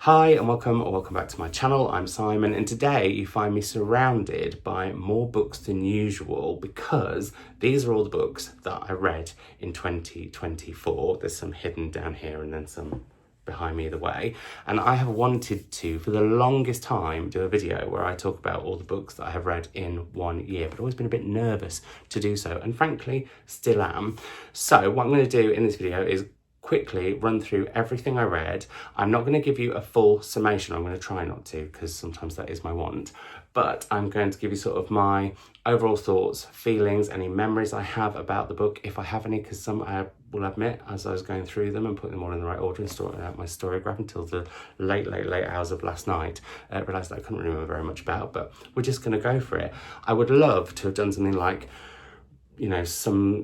Hi and welcome back to my channel. I'm Simon and today you find me surrounded by more books than usual because these are all the books that I read in 2024. There's some hidden down here and then some behind me the way, and I have wanted to for the longest time do a video where I talk about all the books that I have read in 1 year, but I've always been a bit nervous to do so and frankly still am. So what I'm going to do in this video is quickly run through everything I read. I'm not going to give you a full summation. I'm going to try not to because sometimes that is my want, but I'm going to give you sort of my overall thoughts, feelings, any memories I have about the book, if I have any, because some I will admit as I was going through them and putting them all in the right order and sorting out my storygraph until the late hours of last night, realised that I couldn't remember very much about, but we're just going to go for it. I would love to have done something like, you know,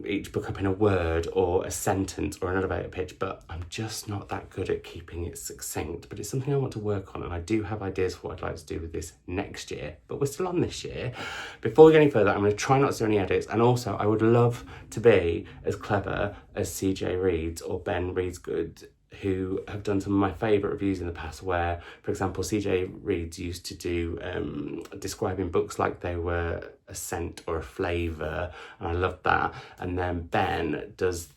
each book up in a word or a sentence or an elevator pitch, but I'm just not that good at keeping it succinct. But it's something I want to work on, and I do have ideas for what I'd like to do with this next year, but we're still on this year. Before we get any further, I'm going to try not to do any edits, and also I would love to be as clever as CJ Reads or Ben Readsgood, who have done some of my favourite reviews in the past, where, for example, CJ Reads used to do describing books like they were a scent or a flavour, and I loved that. And then Ben does,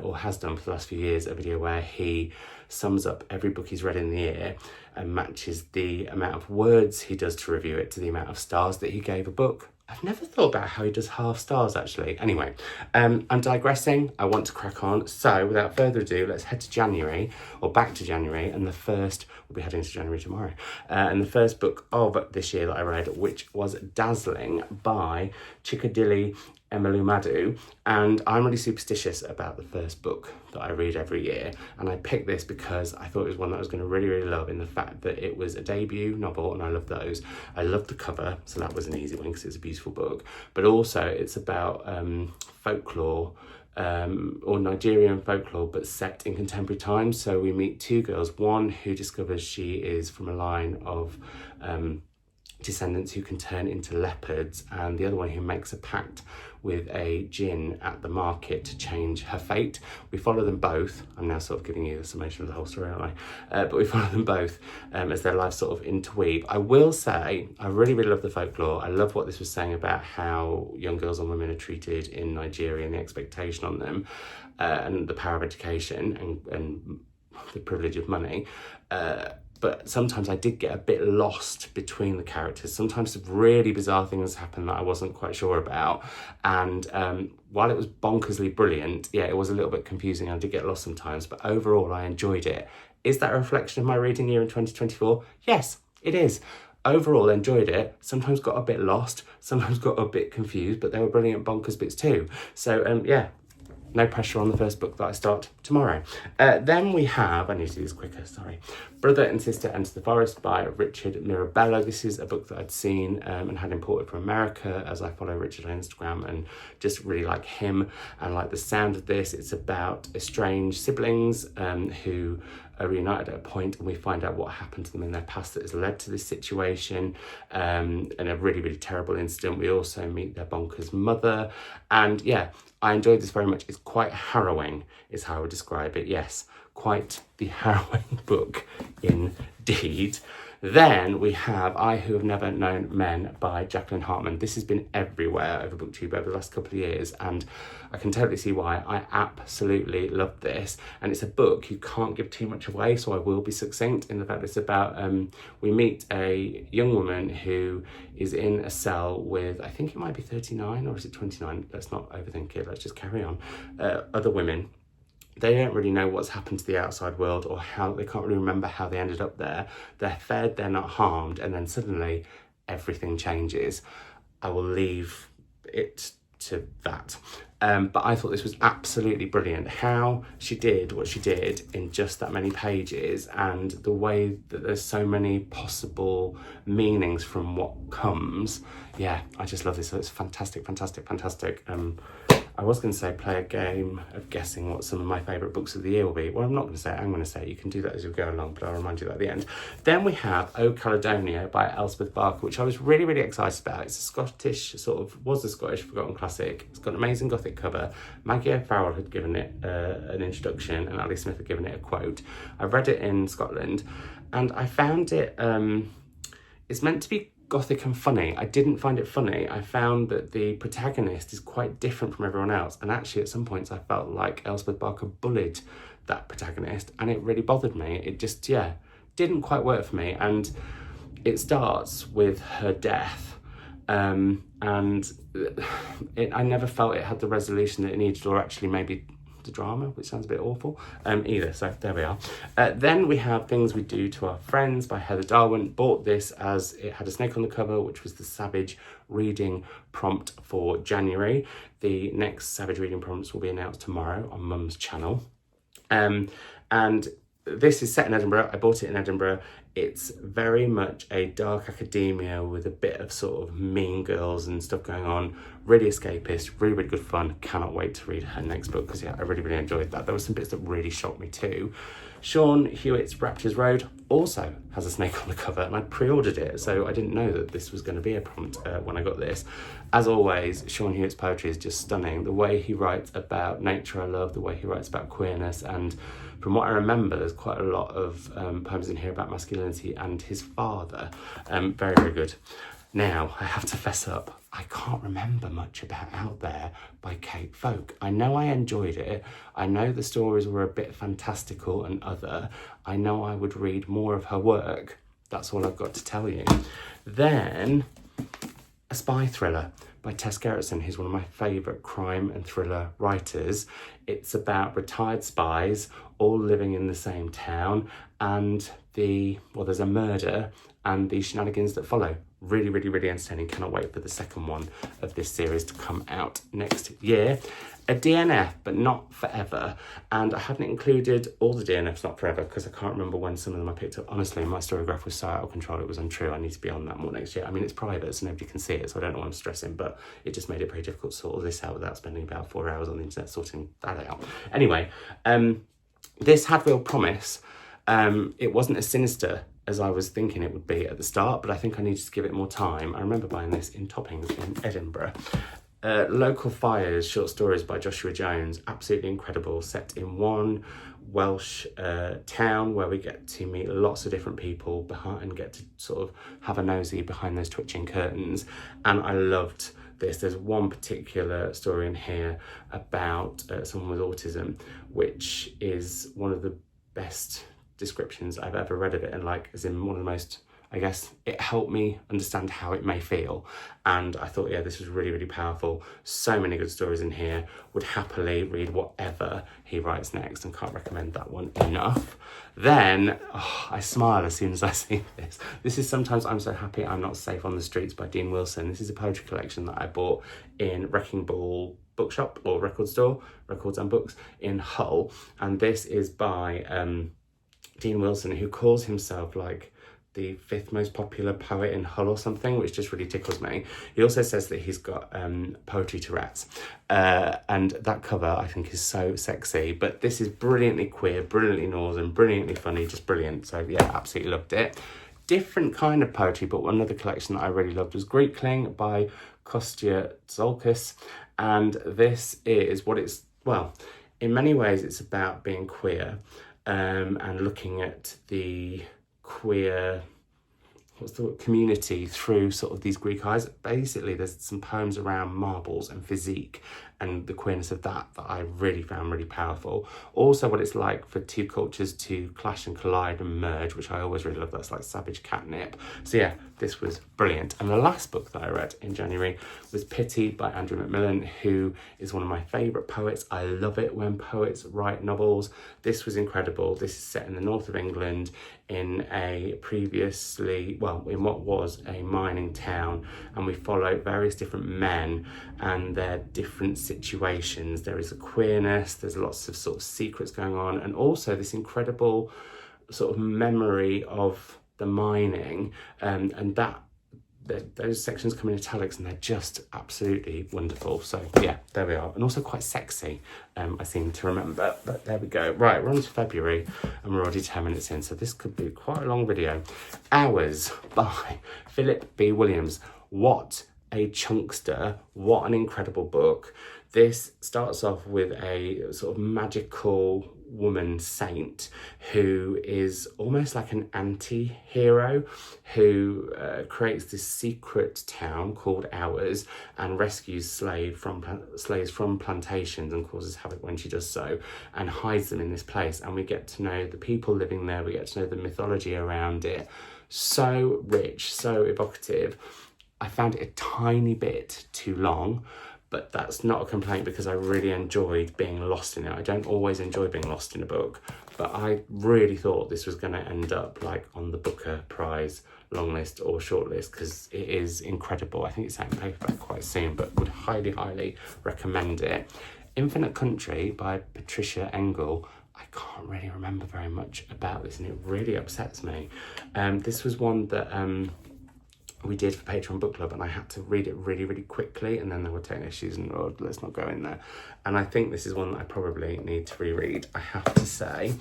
or has done for the last few years, a video where he sums up every book he's read in the year and matches the amount of words he does to review it to the amount of stars that he gave a book. I've never thought about how he does half stars, actually. Anyway, I'm digressing. I want to crack on. So without further ado, let's head to January, or back to January. And we'll be heading to January tomorrow. And the first book of this year that I read, which was Dazzling by Chikadili Emelumadu, and I'm really superstitious about the first book that I read every year, and I picked this because I thought it was one that I was going to really love, in the fact that it was a debut novel, and I love those. I loved the cover, so that was an easy one because it's a beautiful book, but also it's about folklore, or Nigerian folklore, but set in contemporary times. So we meet two girls, one who discovers she is from a line of descendants who can turn into leopards, and the other one who makes a pact with a djinn at the market to change her fate. We follow them both. I'm now sort of giving you the summation of the whole story, aren't I? But we follow them both as their lives sort of interweave. I will say, I really love the folklore. I love what this was saying about how young girls and women are treated in Nigeria and the expectation on them, and the power of education and the privilege of money. But sometimes I did get a bit lost between the characters. Sometimes really bizarre things happen that I wasn't quite sure about. And while it was bonkersly brilliant, yeah, it was a little bit confusing. I did get lost sometimes, but overall I enjoyed it. Is that a reflection of my reading year in 2024? Yes, it is. Overall enjoyed it. Sometimes got a bit lost, sometimes got a bit confused, but there were brilliant bonkers bits too. So yeah. No pressure on the first book that I start tomorrow. Then we have, I need to do this quicker, sorry. Brother and Sister Enter the Forest by Richard Mirabella. This is a book that I'd seen and had imported from America, as I follow Richard on Instagram and just really like him and like the sound of this. It's about estranged siblings who are reunited at a point, and we find out what happened to them in their past that has led to this situation, and a really terrible incident. We also meet their bonkers mother, and yeah, I enjoyed this very much. It's quite harrowing, is how I would describe it. Yes, quite the harrowing book indeed. Then we have I Who Have Never Known Men by Jacqueline Hartman. This has been everywhere over Booktube over the last couple of years, and I can totally see why. I absolutely love this, and it's a book you can't give too much away, so I will be succinct in the fact it's about, we meet a young woman who is in a cell with, I think it might be 39 or is it 29? Let's not overthink it, let's just carry on. Other women. They don't really know what's happened to the outside world, or how they can't really remember how they ended up there. They're fed, they're not harmed, and then suddenly everything changes. I will leave it to that. But I thought this was absolutely brilliant. How she did what she did in just that many pages, and the way that there's so many possible meanings from what comes. Yeah, I just love this. So it's fantastic. I was going to say play a game of guessing what some of my favourite books of the year will be. Well, I'm not going to say it. I'm going to say it. You can do that as you go along, but I'll remind you that at the end. Then we have O Caledonia by Elspeth Barker, which I was really excited about. It's a Scottish, was a Scottish forgotten classic. It's got an amazing gothic cover. Maggie O'Farrell had given it an introduction, and Ali Smith had given it a quote. I read it in Scotland, and I found it, it's meant to be gothic and funny. I didn't find it funny. I found that the protagonist is quite different from everyone else, and actually at some points I felt like Elspeth Barker bullied that protagonist, and it really bothered me. It just, yeah, didn't quite work for me. And it starts with her death, and I never felt it had the resolution that it needed, or actually maybe the drama, which sounds a bit awful, either. So there we are. Then we have Things We Do to Our Friends by Heather Darwin. Bought this as it had a snake on the cover, which was the Savage reading prompt for January. The next Savage reading prompts will be announced tomorrow on Mum's channel. And this is set in Edinburgh. I bought it in Edinburgh. It's very much a dark academia with a bit of sort of Mean Girls and stuff going on. Really escapist, really, really good fun. Cannot wait to read her next book, because yeah, I really, really enjoyed that. There were some bits that really shocked me too. Sean Hewitt's Rapture's Road also has a snake on the cover, and I pre-ordered it, so I didn't know that this was going to be a prompt when I got this. As always, Sean Hewitt's poetry is just stunning. The way he writes about nature I love, the way he writes about queerness, and from what I remember, there's quite a lot of poems in here about masculinity and his father. Very, very good. Now, I have to fess up, I can't remember much about Out There by Kate Folk. I know I enjoyed it. I know the stories were a bit fantastical and other. I know I would read more of her work. That's all I've got to tell you. Then, a spy thriller by Tess Gerritsen, who's one of my favourite crime and thriller writers. It's about retired spies all living in the same town, and there's a murder and the shenanigans that follow. Really, really, really entertaining. Cannot wait for the second one of this series to come out next year. A DNF, but not forever. And I hadn't included all the DNFs not forever because I can't remember when some of them I picked up. Honestly, my Storygraph was so out of control, it was untrue. I need to be on that more next year. I mean, it's private, so nobody can see it, so I don't know why I'm stressing, but it just made it very difficult to sort all this out without spending about 4 hours on the internet sorting that out. Anyway, this had real promise. It wasn't as sinister as I was thinking it would be at the start, but I think I needed to give it more time. I remember buying this in Toppings in Edinburgh. Local Fires, short stories by Joshua Jones, absolutely incredible, set in one Welsh town where we get to meet lots of different people and get to sort of have a nosy behind those twitching curtains, and I loved this. There's one particular story in here about someone with autism, which is one of the best descriptions I've ever read of it, and like as in one of the most, I guess it helped me understand how it may feel. And I thought, yeah, this was really, really powerful. So many good stories in here. Would happily read whatever he writes next, and can't recommend that one enough. Then, I smile as soon as I see this. This is Sometimes I'm So Happy I'm Not Safe on the Streets by Dean Wilson. This is a poetry collection that I bought in Wrecking Ball bookshop or record store, Records and Books in Hull. And this is by Dean Wilson, who calls himself like the 5th most popular poet in Hull or something, which just really tickles me. He also says that he's got poetry Tourette's, and that cover I think is so sexy. But this is brilliantly queer, brilliantly northern, brilliantly funny, just brilliant. So yeah, absolutely loved it. Different kind of poetry, but another collection that I really loved was Greekling by Kostya Tzolkis, and this is in many ways it's about being queer, and looking at the queer community through sort of these Greek eyes. Basically, there's some poems around marbles and physique and the queerness of that I really found really powerful. Also, what it's like for two cultures to clash and collide and merge, which I always really love. That's like Savage Catnip. So yeah, this was brilliant. And the last book that I read in January was Pity by Andrew Macmillan, who is one of my favourite poets. I love it when poets write novels. This was incredible. This is set in the north of England in in what was a mining town, and we follow various different men and their different situations. There is a queerness, there's lots of sort of secrets going on, and also this incredible sort of memory of the mining, and those sections come in italics, and they're just absolutely wonderful. So yeah, there we are. And also quite sexy, I seem to remember. But there we go. Right, we're on to February, and we're already 10 minutes in, so this could be quite a long video. Hours by Philip B. Williams. What a chunkster. What an incredible book. This starts off with a sort of magical woman saint who is almost like an anti-hero who creates this secret town called Ours and rescues slaves from plantations and causes havoc when she does so, and hides them in this place. And we get to know the people living there, we get to know the mythology around it. So rich, so evocative. I found it a tiny bit too long, but that's not a complaint because I really enjoyed being lost in it. I don't always enjoy being lost in a book, but I really thought this was going to end up like on the Booker Prize long list or short list because it is incredible. I think it's out in paperback quite soon, but would highly, highly recommend it. Infinite Country by Patricia Engel. I can't really remember very much about this and it really upsets me. This was one that we did for Patreon Book Club and I had to read it really, really quickly and then there were technical issues and oh, let's not go in there. And I think this is one that I probably need to reread, I have to say.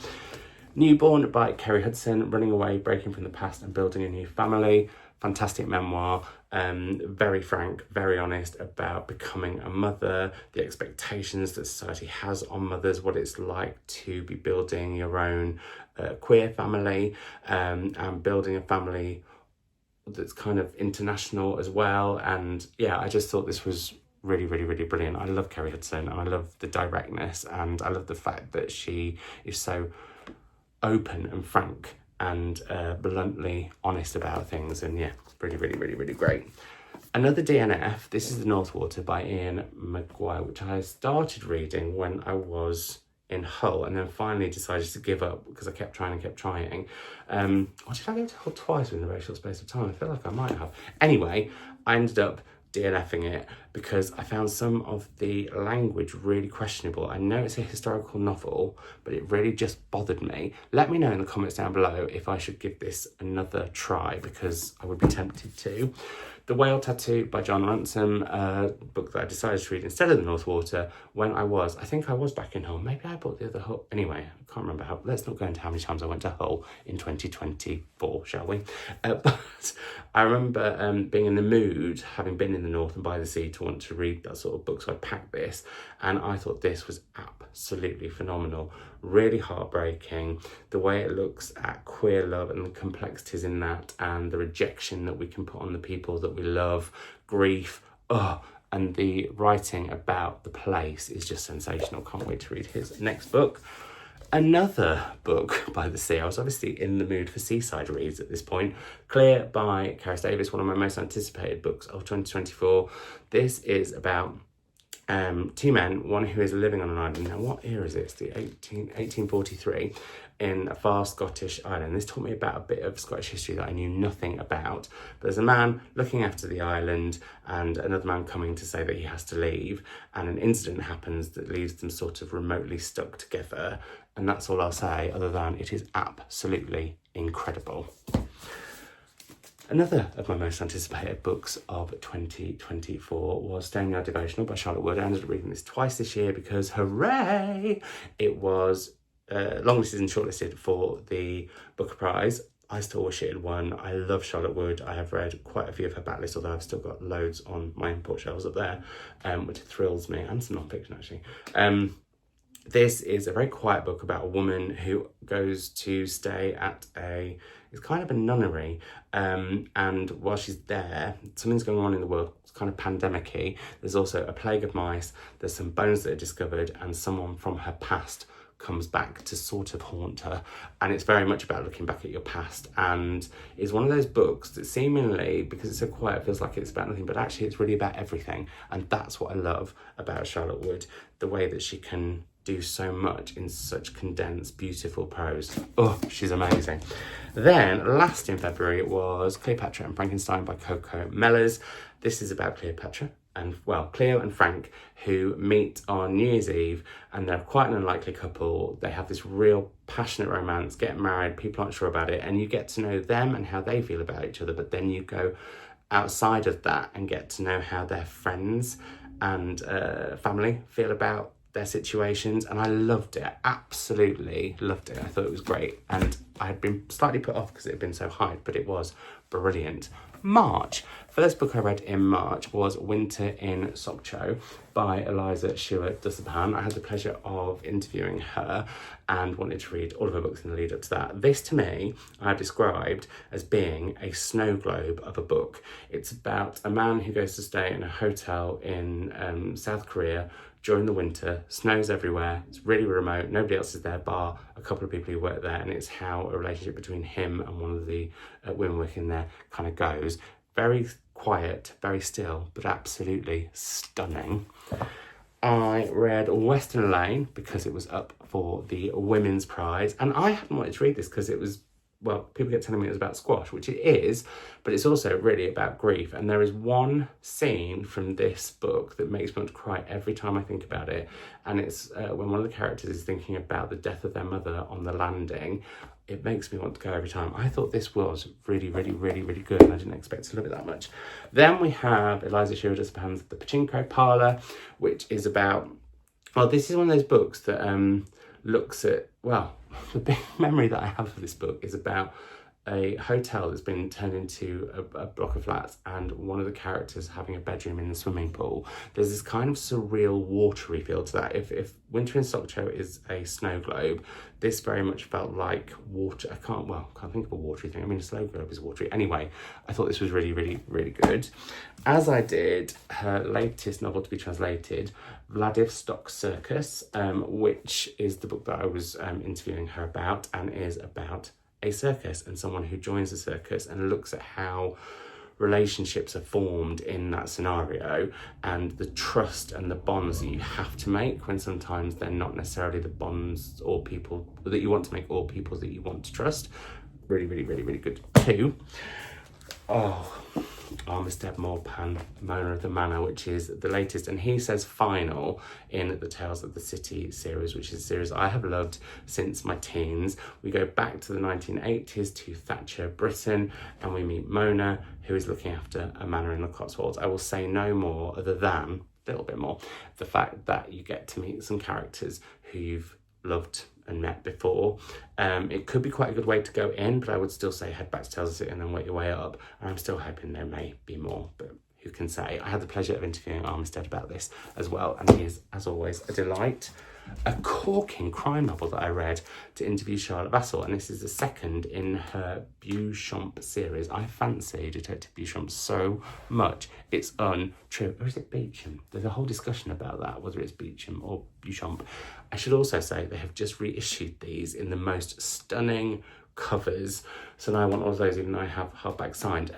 Newborn by Kerry Hudson, running away, breaking from the past and building a new family. Fantastic memoir, very frank, very honest about becoming a mother, the expectations that society has on mothers, what it's like to be building your own queer family and building a family that's kind of international as well. And yeah, I just thought this was really, really, really brilliant. I love Kerry Hudson and I love the directness and I love the fact that she is so open and frank and bluntly honest about things. And yeah, really, really, really, really great. Another DNF, this is The Northwater by Ian McGuire, which I started reading when I was in Hull and then finally decided to give up because I kept trying and kept trying. Or did I go to Hull twice within a very short space of time? I feel like I might have. Anyway, I ended up DNFing it because I found some of the language really questionable. I know it's a historical novel, but it really just bothered me. Let me know in the comments down below if I should give this another try because I would be tempted to. The Whale Tattoo by John Ransom, a book that I decided to read instead of The Northwater when I think I was back in Hull. Maybe I bought the other Hull. Anyway, I can't remember how. Let's not go into how many times I went to Hull in 2024, shall we? But I remember being in the mood, having been in the north and by the sea, to want to read that sort of book. So I packed this and I thought this was absolutely phenomenal. Really heartbreaking. The way it looks at queer love and the complexities in that and the rejection that we can put on the people that we love, grief, and the writing about the place is just sensational. Can't wait to read his next book. Another book by the sea. I was obviously in the mood for seaside reads at this point. Clear by Karis Davis, one of my most anticipated books of 2024. This is about two men, one who is living on an island. Now, what year is it? It's the 1843 in a far Scottish island. This taught me about a bit of Scottish history that I knew nothing about. But there's a man looking after the island and another man coming to say that he has to leave. And an incident happens that leaves them sort of remotely stuck together. And that's all I'll say, other than it is absolutely incredible. Another of my most anticipated books of 2024 was Staying Yard Devotional by Charlotte Wood. I ended up reading this twice this year because, hooray, it was longlisted and shortlisted for the Booker Prize. I still wish it had won. I love Charlotte Wood. I have read quite a few of her backlists, although I've still got loads on my import shelves up there, which thrills me, and some non-fiction actually. This is a very quiet book about a woman who goes to stay at it's kind of a nunnery, and while she's there, something's going on in the world. It's kind of pandemic-y. There's also a plague of mice, there's some bones that are discovered, and someone from her past comes back to sort of haunt her. And it's very much about looking back at your past, and it's one of those books that seemingly, because it's so quiet, feels like it's about nothing, but actually it's really about everything. And that's what I love about Charlotte Wood, the way that she can do so much in such condensed, beautiful prose. Oh, she's amazing. Then, last in February, it was Cleopatra and Frankenstein by Coco Mellors. This is about Cleopatra and, well, Cleo and Frank, who meet on New Year's Eve, and they're quite an unlikely couple. They have this real passionate romance, get married, people aren't sure about it, and you get to know them and how they feel about each other, but then you go outside of that and get to know how their friends and family feel about their situations, and I loved it, absolutely loved it. I thought it was great, and I had been slightly put off because it had been so hyped, but it was brilliant. March. First book I read in March was Winter in Sooooo by Eliza Stewart-Dussapan. I had the pleasure of interviewing her and wanted to read all of her books in the lead up to that. This, to me, I have described as being a snow globe of a book. It's about a man who goes to stay in a hotel in South Korea during the winter. Snows everywhere, it's really remote, nobody else is there bar a couple of people who work there, and it's how a relationship between him and one of the women working there kind of goes. Very quiet, very still, but absolutely stunning. I read Western Lane because it was up for the Women's Prize, and I hadn't wanted to read this because it was, well, people get telling me it was about squash, which it is, but it's also really about grief. And there is one scene from this book that makes me want to cry every time I think about it. And it's when one of the characters is thinking about the death of their mother on the landing. It makes me want to go every time. I thought this was really, really, really, really good, and I didn't expect to love it that much. Then we have Eliza Stewart-Dussapan's The Pachinko Parlour, which is about, well, this is one of those books that looks at, well, the big memory that I have of this book is about a hotel that's been turned into a block of flats, and one of the characters having a bedroom in the swimming pool. There's this kind of surreal watery feel to that. If Winter in Sooooo is a snow globe, this very much felt like water. I can't think of a watery thing. I mean, a snow globe is watery. Anyway, I thought this was really, really, really good. As I did her latest novel to be translated, Vladivostok Circus, which is the book that I was interviewing her about, and is about a circus and someone who joins the circus and looks at how relationships are formed in that scenario, and the trust and the bonds that you have to make when sometimes they're not necessarily the bonds or people that you want to make or people that you want to trust. Really, really, really, really good too. Armistead Morpan, Mona of the Manor, which is the latest, and he says final in the Tales of the City series, which is a series I have loved since my teens. We go back to the 1980s to Thatcher Britain, and we meet Mona, who is looking after a manor in the Cotswolds. I will say no more other than, a little bit more, the fact that you get to meet some characters who you've loved and met before. It could be quite a good way to go in, but I would still say head back to Tales of the City and then work your way up. And I'm still hoping there may be more, but who can say? I had the pleasure of interviewing Armistead about this as well, and he is, as always, a delight. A corking crime novel that I read to interview Charlotte Vassall, and this is the second in her Beauchamp series. I fancy Detective Beauchamp so much. It's untrue. Or is it Beauchamp? There's a whole discussion about that, whether it's Beauchamp or Beauchamp. I should also say they have just reissued these in the most stunning covers. So now I want all of those, even though I have hardback signed.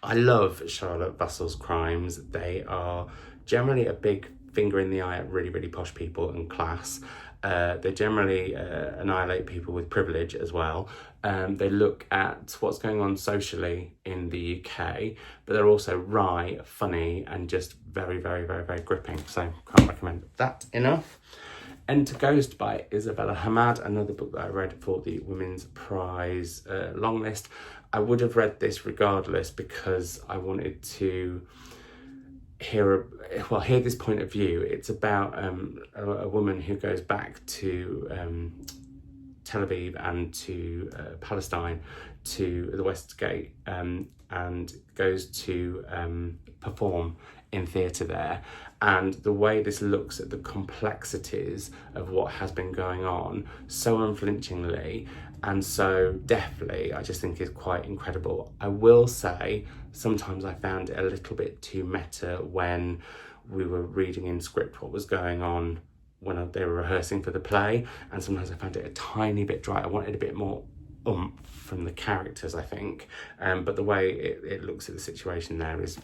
I love Charlotte Vassall's crimes. They are generally a big finger in the eye at really, really posh people and class. They generally annihilate people with privilege as well. They look at what's going on socially in the UK, but they're also wry, funny, and just very, very, very, very gripping. So can't recommend that enough. Enter Ghost by Isabella Hamad, another book that I read for the Women's Prize long list. I would have read this regardless because I wanted to hear this point of view. It's about a woman who goes back to Tel Aviv and to Palestine, to the West Gate, and goes to perform in theatre there. And the way this looks at the complexities of what has been going on so unflinchingly and so deftly, I just think is quite incredible. I will say sometimes I found it a little bit too meta when we were reading in script what was going on when they were rehearsing for the play, and sometimes I found it a tiny bit dry. I wanted a bit more oomph from the characters, I think, but the way it looks at the situation there is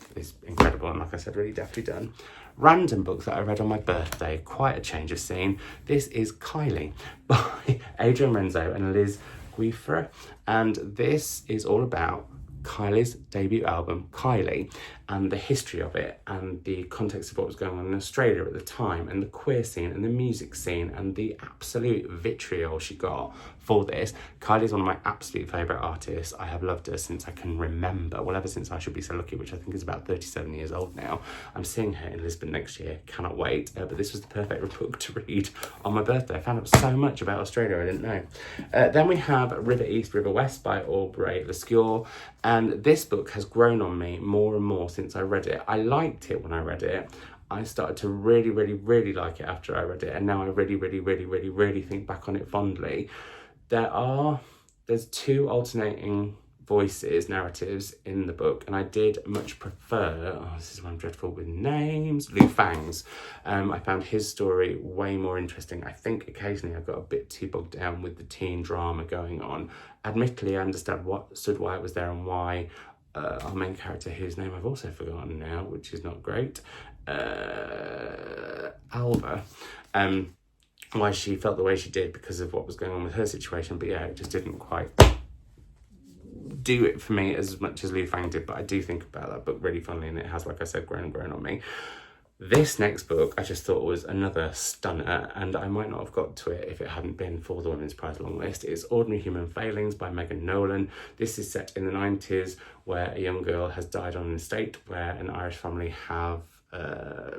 incredible, and like I said, really deftly done. Random book that I read on my birthday, quite a change of scene. This is Kylie by Adrian Renzo and Liz Guifre, and this is all about Kylie's debut album, Kylie, and the history of it and the context of what was going on in Australia at the time and the queer scene and the music scene and the absolute vitriol she got for this. Kylie's one of my absolute favourite artists. I have loved her since I can remember, well, ever since I Should Be So Lucky, which I think is about 37 years old now. I'm seeing her in Lisbon next year, cannot wait. But this was the perfect book to read on my birthday. I found out so much about Australia I didn't know. Then we have River East, River West by Aubrey Lescure, and this book has grown on me more and more since I read it. I liked it when I read it. I started to really, really, really like it after I read it, and now I really, really, really, really, really think back on it fondly. There's two alternating voices, narratives in the book, and I did much prefer, this is why I'm dreadful with names, Lu Fang's. I found his story way more interesting. I think occasionally I got a bit too bogged down with the teen drama going on. Admittedly, I understood why it was there and why our main character, whose name I've also forgotten now, which is not great, Alva, why she felt the way she did because of what was going on with her situation. But yeah, it just didn't quite do it for me as much as Lu Fang did. But I do think about that book really fondly, and it has, like I said, grown and grown on me. This next book I just thought was another stunner, and I might not have got to it if it hadn't been for the Women's Prize long list. It's Ordinary Human Failings by Megan Nolan. This is set in the 90s, where a young girl has died on an estate where an Irish family have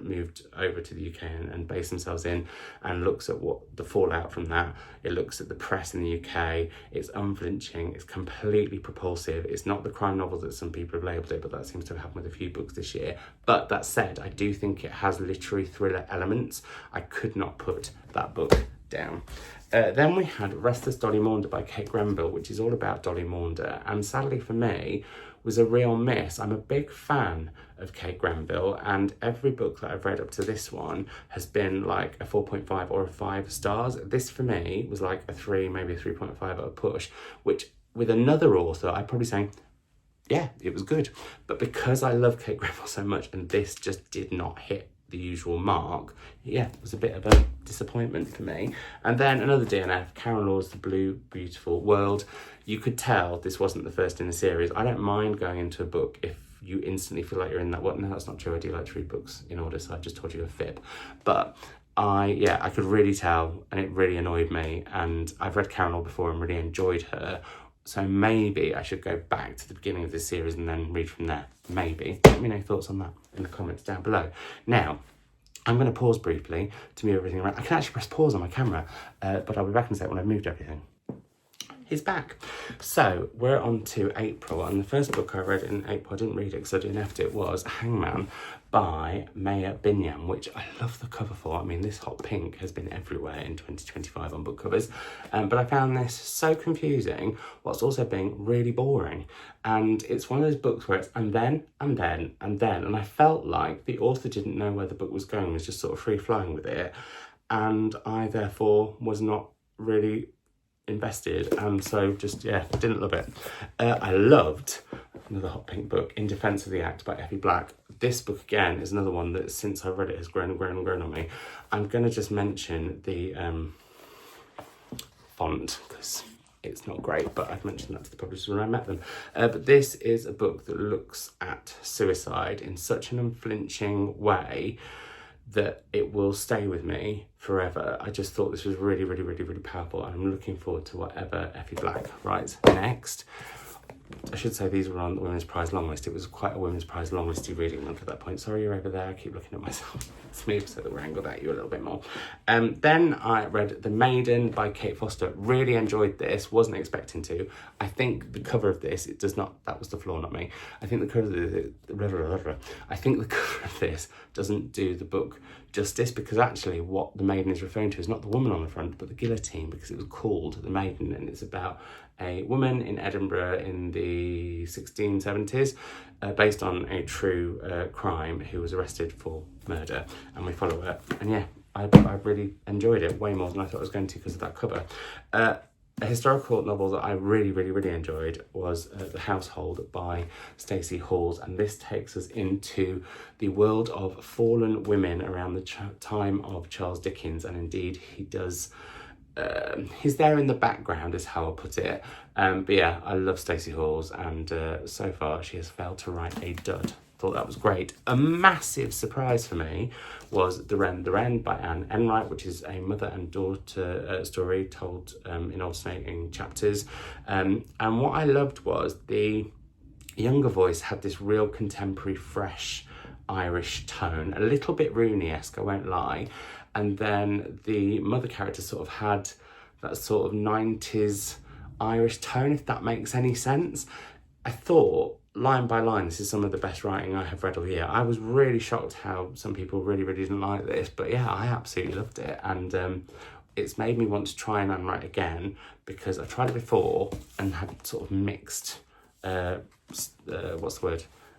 moved over to the UK and based themselves in, and looks at what the fallout from that. It looks at the press in the UK. It's unflinching, it's completely propulsive. It's not the crime novel that some people have labelled it, but that seems to have happened with a few books this year. But that said, I do think it has literary thriller elements. I could not put that book down. Then we had Restless Dolly Maunder by Kate Grenville, which is all about Dolly Maunder, and sadly for me was a real miss. I'm a big fan of Kate Grenville, and every book that I've read up to this one has been like a 4.5 or a 5 stars. This for me was like a 3, maybe a 3.5 at a push, which with another author I'd probably say, yeah, it was good. But because I love Kate Grenville so much and this just did not hit the usual mark, yeah, it was a bit of a disappointment for me. And then another DNF, Karen Law's The Blue Beautiful World. You could tell this wasn't the first in the series. I don't mind going into a book if you instantly feel like you're in that world. No, that's not true. I do like to read books in order, so I just told you a fib. But I could really tell, and it really annoyed me. And I've read Karen Law before and really enjoyed her. So maybe I should go back to the beginning of this series and then read from there. Maybe. Let me know your thoughts on that in the comments down below. Now, I'm going to pause briefly to move everything around. I can actually press pause on my camera, but I'll be back in a sec when I've moved everything. He's back. So we're on to April, and the first book I read in April, I didn't read it because I DNF'd it, was Hangman by Maya Binyam, which I love the cover for. I mean, this hot pink has been everywhere in 2025 on book covers, but I found this so confusing whilst also being really boring. And it's one of those books where it's and then, and then, and then, and I felt like the author didn't know where the book was going, was just sort of free-flowing with it, and I therefore was not really invested, and so just, yeah, didn't love it. I loved another hot pink book, In Defence of the Act by Effie Black. This book again is another one that since I read it has grown and grown and grown on me. I'm going to just mention the font because it's not great, but I've mentioned that to the publishers when I met them. But this is a book that looks at suicide in such an unflinching way that it will stay with me forever. I just thought this was really, really, really, really powerful, and I'm looking forward to whatever Effie Black writes next. I should say these were on the Women's Prize long list. It was quite a Women's Prize long listy reading month at that point. Sorry you're over there, I keep looking at myself. Let's move so that we're angled at you a little bit more. Then I read The Maiden by Kate Foster. Really enjoyed this, wasn't expecting to. I think the cover of this, it does not, that was the flaw, not me. I think the cover of this doesn't do the book justice, because actually what The Maiden is referring to is not the woman on the front, but the guillotine, because it was called The Maiden, and it's about a woman in Edinburgh in the 1670s, based on a true crime, who was arrested for murder, and we follow her. And yeah, I really enjoyed it way more than I thought I was going to because of that cover. A historical novel that I really, really, really enjoyed was The Household by Stacey Halls, and this takes us into the world of fallen women around the time of Charles Dickens, and indeed he does. He's there in the background is how I'll put it, but yeah, I love Stacey Halls, and so far she has failed to write a dud. thought that was great. A massive surprise for me was The Wren by Anne Enright, which is a mother and daughter story told in alternating chapters. And what I loved was the younger voice had this real contemporary, fresh Irish tone, a little bit Rooney-esque, I won't lie. And then the mother character sort of had that sort of 90s Irish tone, if that makes any sense. I thought, line by line, this is some of the best writing I have read all year. I was really shocked how some people really, really didn't like this, but yeah, I absolutely loved it. And it's made me want to try and write again, because I tried it before and had sort of mixed,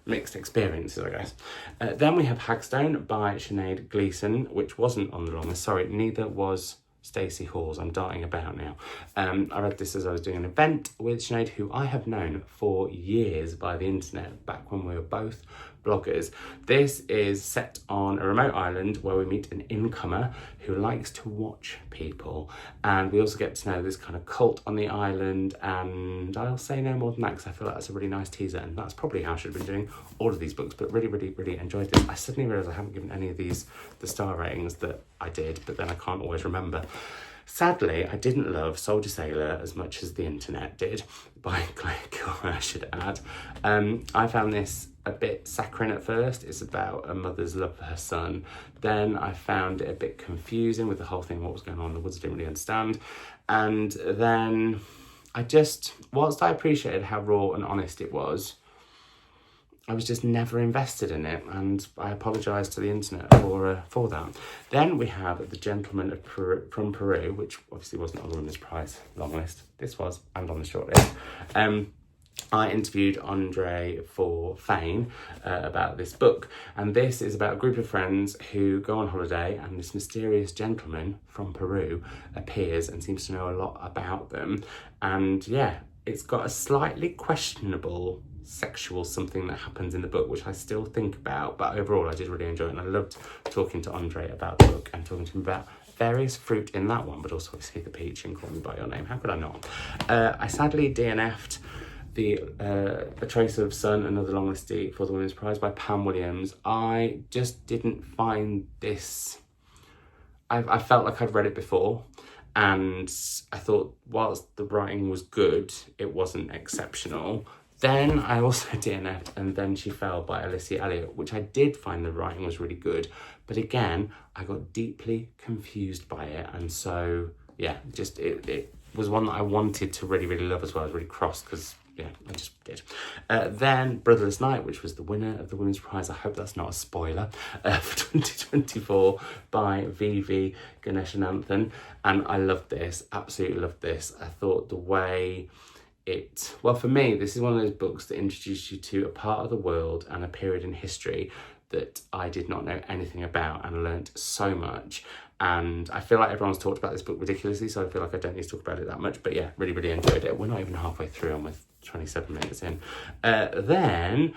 mixed experiences, I guess. Then we have Hagstone by Sinead Gleeson, which wasn't on the long list. Sorry, neither was Stacey Hall's. I'm darting about now. I read this as I was doing an event with Sinead, who I have known for years by the internet, back when we were both bloggers. This is set on a remote island where we meet an incomer who likes to watch people, and we also get to know this kind of cult on the island, and I'll say no more than that because I feel like that's a really nice teaser, and that's probably how I should have been doing all of these books, but really, really, really enjoyed this. I suddenly realised I haven't given any of these the star ratings that I did, but then I can't always remember. Sadly, I didn't love Soldier Sailor as much as the internet did, by Claire Kilmer, I should add. I found this a bit saccharine at first. It's about a mother's love for her son. Then I found it a bit confusing with the whole thing, what was going on in the woods, I didn't really understand. And then whilst I appreciated how raw and honest it was, I was just never invested in it, and I apologise to the internet for that. Then we have The Gentleman from Peru, which obviously wasn't on the Women's Prize long list. This was, and on the short list. I interviewed Andre for Fame about this book, and this is about a group of friends who go on holiday, and this mysterious gentleman from Peru appears and seems to know a lot about them. And yeah, it's got a slightly questionable sexual something that happens in the book, which I still think about, but overall I did really enjoy it, and I loved talking to Andre about the book and talking to him about various fruit in that one, but also obviously the peach and Call Me By Your Name. How could I not? I sadly DNF'd A Trace of Sun, another long listee for the Women's Prize by Pam Williams. I just didn't find this, I felt like I'd read it before, and I thought whilst the writing was good, it wasn't exceptional. Then I also DNF'd And Then She Fell by Alicia Elliott, which I did find the writing was really good, but again, I got deeply confused by it, and so yeah, just it was one that I wanted to really, really love as well. I was really cross because yeah, I just did. Then Brotherless Night, which was the winner of the Women's Prize. I hope that's not a spoiler, for 2024 by Vivi Ganeshananthan, and I loved this, absolutely loved this. I thought the way well, for me, this is one of those books that introduced you to a part of the world and a period in history that I did not know anything about, and learnt so much. And I feel like everyone's talked about this book ridiculously, so I feel like I don't need to talk about it that much. But yeah, really, really enjoyed it. We're not even halfway through, I'm with 27 minutes in. Then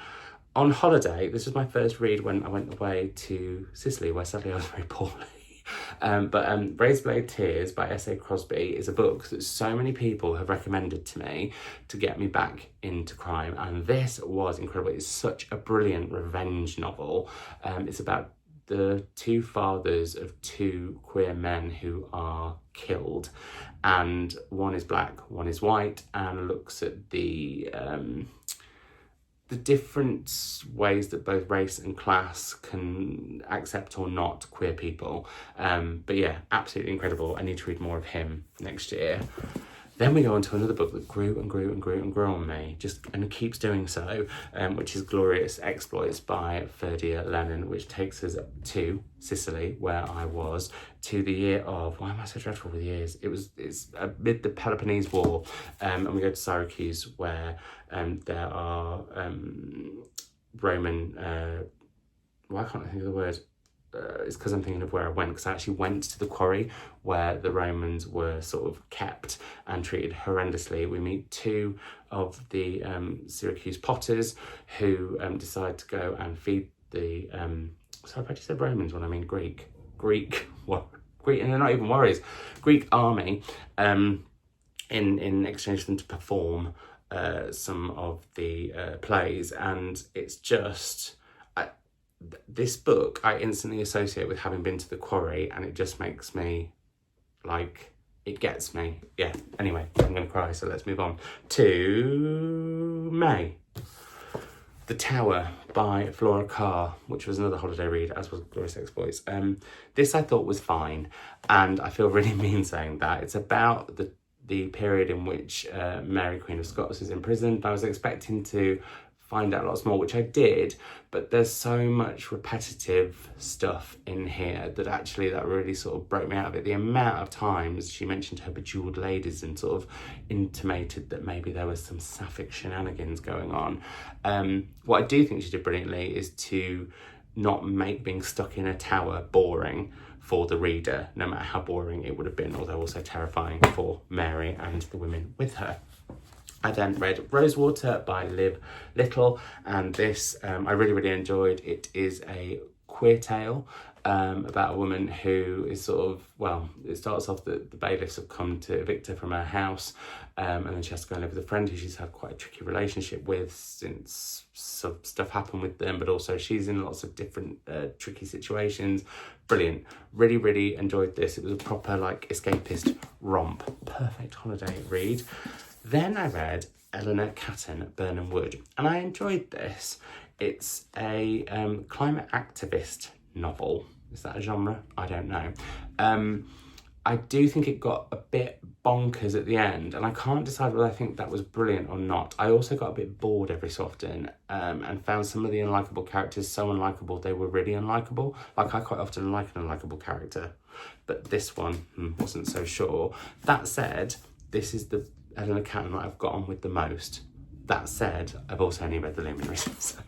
on holiday, this was my first read when I went away to Sicily, where sadly I was very poorly. But Razorblade Tears by S.A. Crosby is a book that so many people have recommended to me to get me back into crime, and this was incredible. It's such a brilliant revenge novel. It's about the two fathers of two queer men who are killed, and one is black, one is white, and looks at the different ways that both race and class can accept or not queer people. But yeah, absolutely incredible. I need to read more of him next year. Then we go on to another book that grew and grew and grew and grew on me, and keeps doing so, which is Glorious Exploits by Ferdia Lennon, which takes us to Sicily, where I was, to the year of, why am I so dreadful with years? It's amid the Peloponnese War, and we go to Syracuse, where there are Roman, why can't I think of the word? It's because I'm thinking of where I went, because I actually went to the quarry where the Romans were sort of kept and treated horrendously. We meet two of the Syracuse potters who decide to go and feed the, sorry, I just said Romans when I mean Greek, and they're not even warriors, Greek army, in exchange for them to perform some of the plays, and it's just, this book I instantly associate with having been to the quarry, and it just makes me, like, it gets me. Yeah, anyway, I'm gonna cry, so let's move on to May. The Tower by Flora Carr, which was another holiday read, as was Glorious Exploits. This I thought was fine, and I feel really mean saying that. It's about the period in which Mary, Queen of Scots, is imprisoned. I was expecting to find out lots more, which I did, but there's so much repetitive stuff in here that actually that really sort of broke me out of it. The amount of times she mentioned her bejeweled ladies and sort of intimated that maybe there was some sapphic shenanigans going on. What I do think she did brilliantly is to not make being stuck in a tower boring for the reader, no matter how boring it would have been, although also terrifying for Mary and the women with her. I then read Rosewater by Liv Little, and this I really, really enjoyed. It is a queer tale about a woman who is sort of, well, it starts off that the bailiffs have come to evict her from her house, and then she has to go and live with a friend who she's had quite a tricky relationship with since some stuff happened with them, but also she's in lots of different tricky situations. Brilliant. Really, really enjoyed this. It was a proper, like, escapist romp. Perfect holiday read. Then I read Eleanor Catton, Burnham Wood, and I enjoyed this. It's a climate activist novel. Is that a genre? I don't know. I do think it got a bit bonkers at the end, and I can't decide whether I think that was brilliant or not. I also got a bit bored every so often, and found some of the unlikable characters so unlikable they were really unlikable. Like, I quite often like an unlikable character, but this one wasn't so sure. That said, this is the Eleanor Catton that I've got on with the most. That said, I've also only read The Luminaries, so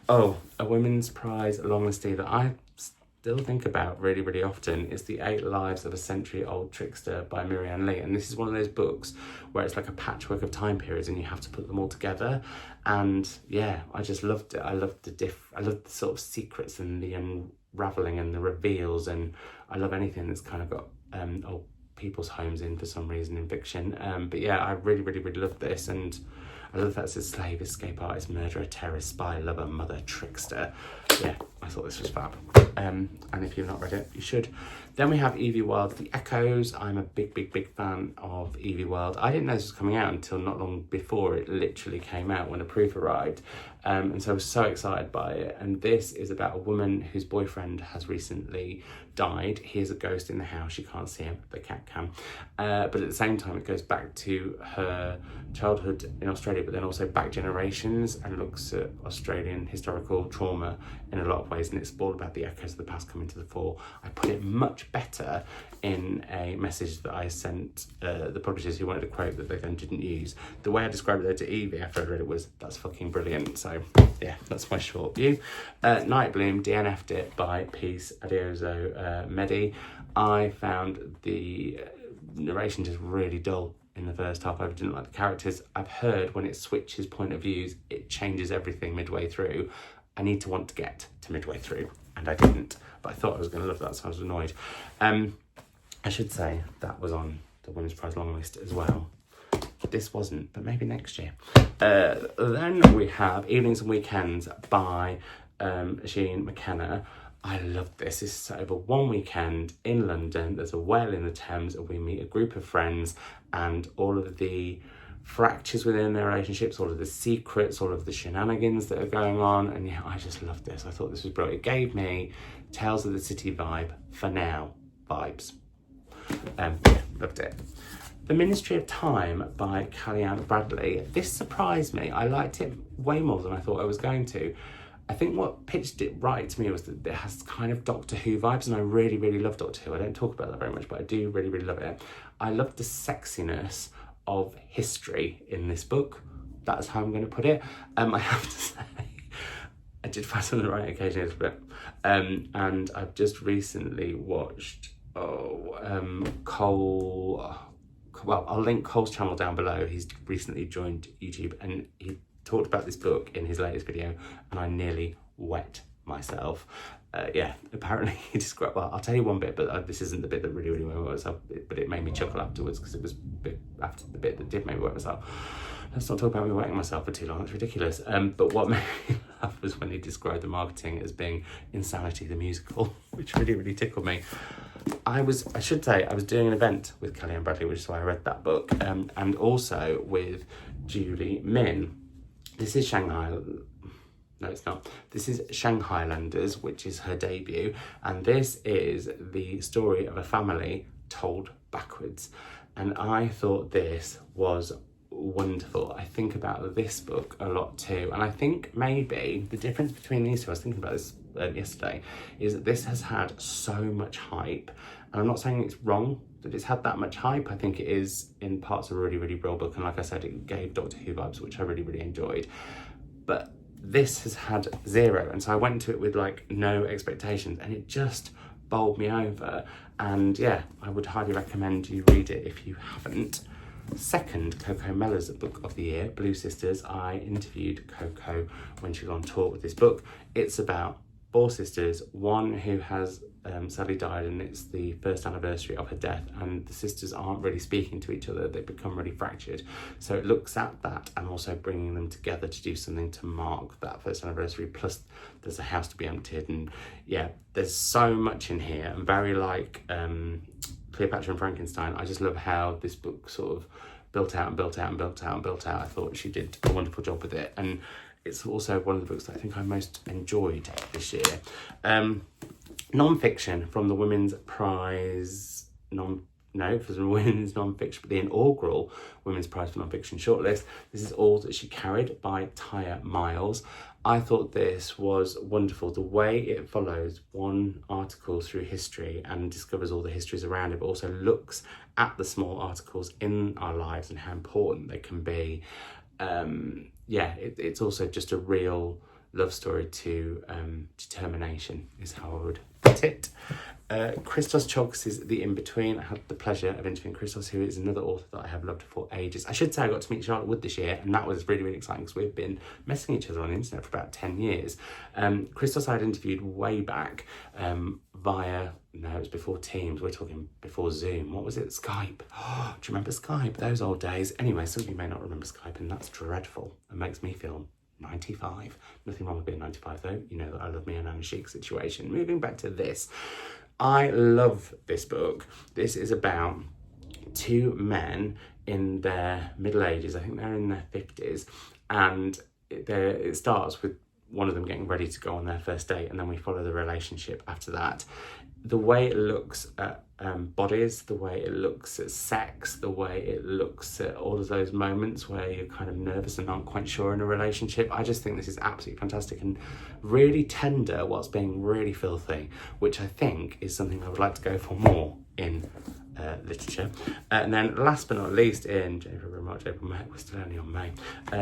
oh, a Women's Prize long listy that I still think about really, really often is The 8 Lives of a Century-Old Trickster by Marianne Lee. And this is one of those books where it's like a patchwork of time periods and you have to put them all together. And yeah, I just loved it. I loved the sort of secrets and the unraveling and the reveals, and I love anything that's kind of got old people's homes in for some reason in fiction. But yeah, I really, really, really loved this, and I love that it's a slave, escape artist, murderer, terrorist, spy, lover, mother, trickster. Yeah, I thought this was fab. And if you've not read it, you should. Then we have Evie Wyld's The Echoes. I'm a big, big, big fan of Evie Wyld. I didn't know this was coming out until not long before it literally came out, when a proof arrived. And so I was so excited by it. And this is about a woman whose boyfriend has recently died. He is a ghost in the house. She can't see him, the cat can. But at the same time, it goes back to her childhood in Australia, but then also back generations, and looks at Australian historical trauma in a lot of ways. And it's all about the echoes of the past coming to the fore. I put it much better in a message that I sent the publishers who wanted a quote that they then didn't use. The way I described it there to Evie after I read it was, that's fucking brilliant. So yeah, that's my short view. Night Bloom, DNF'd it by Peace Adiozo Medi. I found the narration just really dull in the first half. I didn't like the characters. I've heard when it switches point of views, it changes everything midway through. I need to want to get to midway through, and I didn't, but I thought I was going to love that, so I was annoyed. I should say that was on the Women's Prize long list as well. This wasn't, but maybe next year. Then we have Evenings and Weekends by Jean McKenna. I loved this. This is over one weekend in London. There's a whale in the Thames, and we meet a group of friends, and all of the fractures within their relationships, all of the secrets, all of the shenanigans that are going on. And yeah, I just loved this. I thought this was brilliant. It gave me Tales of the City vibe, for now, vibes. Yeah, loved it. The Ministry of Time by Kellyanne Bradley. This surprised me. I liked it way more than I thought I was going to. I think what pitched it right to me was that it has kind of Doctor Who vibes, and I really, really love Doctor Who. I don't talk about that very much, but I do really, really love it. I love the sexiness of history in this book. That's how I'm going to put it. I have to say, I did find on the right occasion a little bit. And I've just recently watched Cole. Well, I'll link Cole's channel down below. He's recently joined YouTube, and he talked about this book in his latest video, and I nearly wet myself. Yeah, apparently he described, well, I'll tell you one bit, but this isn't the bit that really, really made me wet myself, but it made me chuckle afterwards, because it was after the bit that did make me wet myself. Let's not talk about me wetting myself for too long, it's ridiculous. But what made me laugh was when he described the marketing as being Insanity the Musical, which really tickled me. I should say, I was doing an event with Kelly and Bradley, which is why I read that book, and also with Julie Min. This is Shanghai. No, it's not. This is Shanghailanders, which is her debut, and this is the story of a family told backwards. And I thought this was wonderful. I think about this book a lot too, and I think maybe the difference between these two, I was thinking about this yesterday, is that this has had so much hype, and I'm not saying it's wrong that it's had that much hype. I think it is in parts a really brilliant book, and like I said, it gave Doctor Who vibes, which I really enjoyed. But this has had zero, and so I went into it with like no expectations, and it just bowled me over. And yeah, I would highly recommend you read it if you haven't. Second, Coco Mellor's book of the year, Blue Sisters. I interviewed Coco when she was on tour with this book. It's about 4 sisters, one who has sadly died, and it's the first anniversary of her death, and the sisters aren't really speaking to each other. They become really fractured. So it looks at that and also bringing them together to do something to mark that first anniversary. Plus there's a house to be emptied, and yeah, there's so much in here. And very like Cleopatra and Frankenstein, I just love how this book sort of built out. I thought she did a wonderful job with it, and it's also one of the books that I think I most enjoyed this year. Non-fiction from the Women's Prize, for the Women's Non-Fiction, the inaugural Women's Prize for Non-Fiction shortlist. This is All That She Carried by Tyre Miles. I thought this was wonderful. The way it follows one article through history and discovers all the histories around it, but also looks at the small articles in our lives and how important they can be. It's also just a real love story to determination, is how I would put it. Christos Chalkes' The In-Between. I had the pleasure of interviewing Christos, who is another author that I have loved for ages. I should say I got to meet Charlotte Wood this year, and that was really exciting because we've been messaging each other on the internet for about 10 years. Christos I had interviewed way back via, no, it was before Teams. We're talking before Zoom. What was it? Skype. Oh, do you remember Skype? Those old days. Anyway, some of you may not remember Skype, and that's dreadful. It makes me feel 95. Nothing wrong with being 95 though. You know that I love me an Anna Chic situation. Moving back to this. I love this book. This is about 2 men in their middle ages. I think they're in their 50s, and it starts with one of them getting ready to go on their first date, and then we follow the relationship after that. The way it looks at bodies, the way it looks at sex, the way it looks at all of those moments where you're kind of nervous and aren't quite sure in a relationship. I just think this is absolutely fantastic and really tender whilst being really filthy, which I think is something I would like to go for more in literature. And then last but not least, in January, March, April, May, we're still only on May,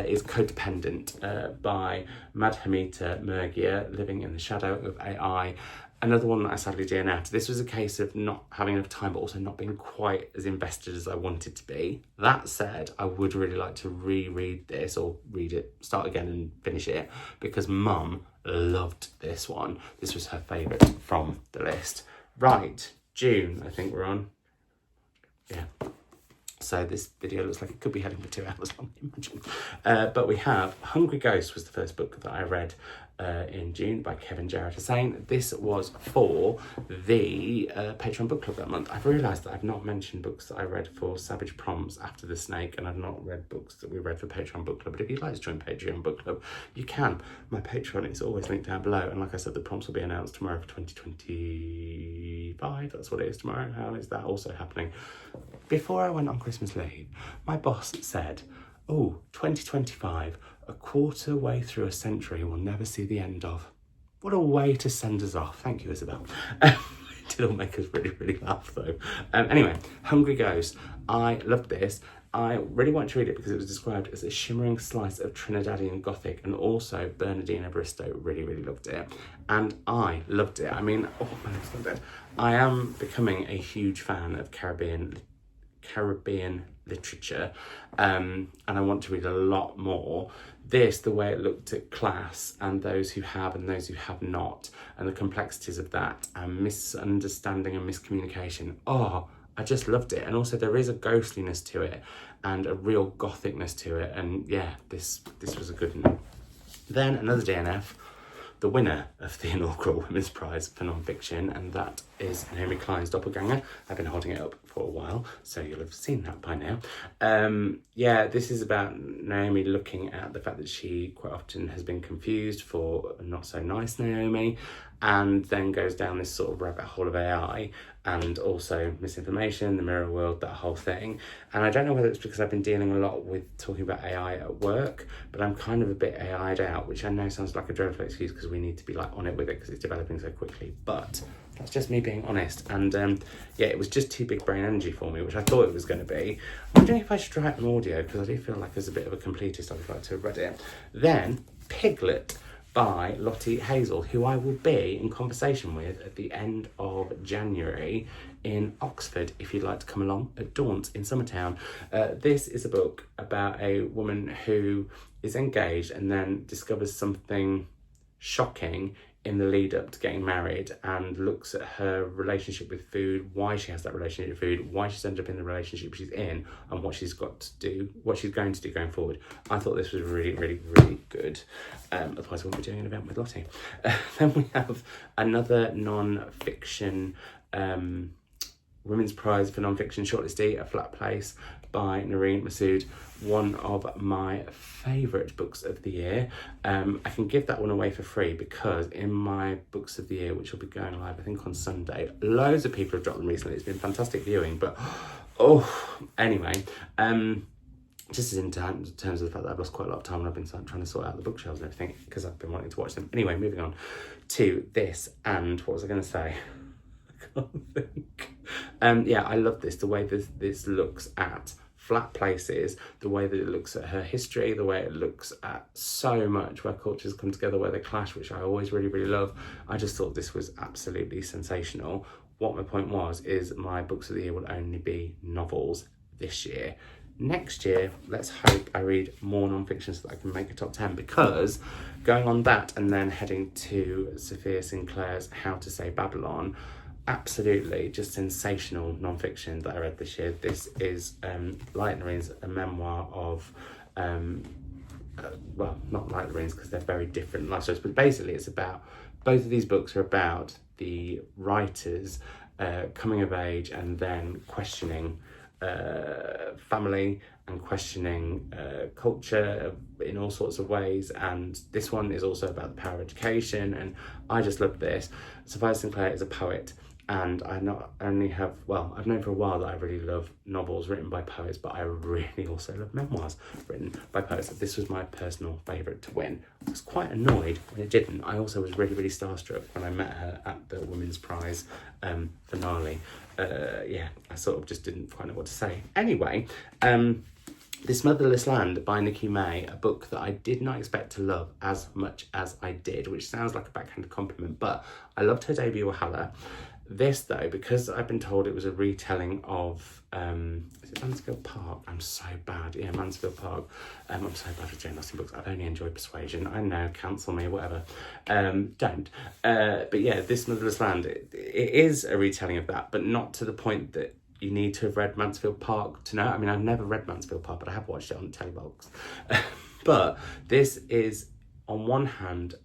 is Codependent by Madhumita Murgia, Living in the Shadow of AI. Another one that I sadly DNF'd. This was a case of not having enough time, but also not being quite as invested as I wanted to be. That said, I would really like to reread this, or read it, start again and finish it, because Mum loved this one. This was her favourite from the list. Right, June, I think we're on. Yeah. So this video looks like it could be heading for 2 hours long, imagine. But we have Hungry Ghost was the first book that I read in June by Kevin Jarrett Hussain. This was for the Patreon book club that month. I've realised that I've not mentioned books that I read for Savage Prompts After the Snake, and I've not read books that we read for Patreon book club. But if you'd like to join Patreon book club, you can. My Patreon is always linked down below, and like I said, the prompts will be announced tomorrow for 2025. That's what it is tomorrow. How is that also happening? Before I went on Christmas leave, my boss said, "Oh, 2025, a quarter way through a century we'll never see the end of." What a way to send us off. Thank you, Isabel. It did all make us really laugh though. Anyway, Hungry Ghost. I loved this. I really wanted to read it because it was described as a shimmering slice of Trinidadian Gothic, and also Bernardino Bristow really loved it. And I loved it. I mean, oh, my leg's gone dead. I am becoming a huge fan of Caribbean literature, and I want to read a lot more. This, the way it looked at class and those who have and those who have not, and the complexities of that, and misunderstanding and miscommunication. Oh, I just loved it. And also there is a ghostliness to it and a real gothicness to it, and yeah, this was a good one. Then another DNF, the winner of the inaugural Women's Prize for Non-Fiction, and that is Naomi Klein's Doppelganger. I've been holding it up for a while, so you'll have seen that by now. Yeah, this is about Naomi looking at the fact that she quite often has been confused for not so nice Naomi, and then goes down this sort of rabbit hole of AI and also misinformation, the mirror world, that whole thing. And I don't know whether it's because I've been dealing a lot with talking about AI at work, but I'm kind of a bit AI'd out, which I know sounds like a dreadful excuse because we need to be like on it with it because it's developing so quickly, but that's just me being honest. And yeah, it was just too big brain energy for me, which I thought it was going to be. I'm wondering if I should try it on audio because I do feel like as a bit of a completist I would like to have read it. Then Piglet by Lottie Hazel, who I will be in conversation with at the end of January in Oxford, if you'd like to come along at Daunt in Summertown. This is a book about a woman who is engaged and then discovers something shocking in the lead up to getting married, and looks at her relationship with food, why she has that relationship with food, why she's ended up in the relationship she's in, and what she's got to do, what she's going to do going forward. I thought this was really, really, really good. Otherwise I wouldn't be doing an event with Lottie. Then we have another non-fiction Women's Prize for Non-Fiction shortlistee, A Flat Place by Noreen Masood, one of my favourite books of the year. I can give that one away for free because in my books of the year, which will be going live I think on Sunday, loads of people have dropped them recently. It's been fantastic viewing, but anyway, just in terms of the fact that I've lost quite a lot of time and I've been trying to sort out the bookshelves and everything because I've been wanting to watch them. Anyway, moving on to this, and what was I going to say? I can't think. Yeah, I love this, the way this looks at flat places, the way that it looks at her history, the way it looks at so much where cultures come together, where they clash, which I always really, really love. I just thought this was absolutely sensational. What my point was is my books of the year will only be novels this year. Next year, let's hope I read more non-fiction so that I can make a top 10, because going on that and then heading to Sophia Sinclair's How to Say Babylon, absolutely just sensational non-fiction that I read this year. This is Light Marines, a memoir of well, not Light Marines because they're very different life stories, but basically it's about, both of these books are about the writers coming of age and then questioning family and questioning culture in all sorts of ways. And this one is also about the power of education, and I just love this. Sophia Sinclair is a poet, and I not only have, well, I've known for a while that I really love novels written by poets, but I really also love memoirs written by poets. This was my personal favourite to win. I was quite annoyed when it didn't. I also was really, really starstruck when I met her at the Women's Prize finale. Yeah, I sort of just didn't quite know what to say. Anyway, This Motherless Land by Nikki May, a book that I did not expect to love as much as I did, which sounds like a backhanded compliment, but I loved her debut, Hahaha. This, though, because I've been told it was a retelling of, is it Mansfield Park? I'm so bad. Yeah, Mansfield Park. I'm so bad with Jane Austen books. I've only enjoyed Persuasion. I know, cancel me, whatever. Don't. But yeah, This Motherless Land, it is a retelling of that, but not to the point that you need to have read Mansfield Park to know. I mean, I've never read Mansfield Park, but I have watched it on the telebox. But this is, on one hand,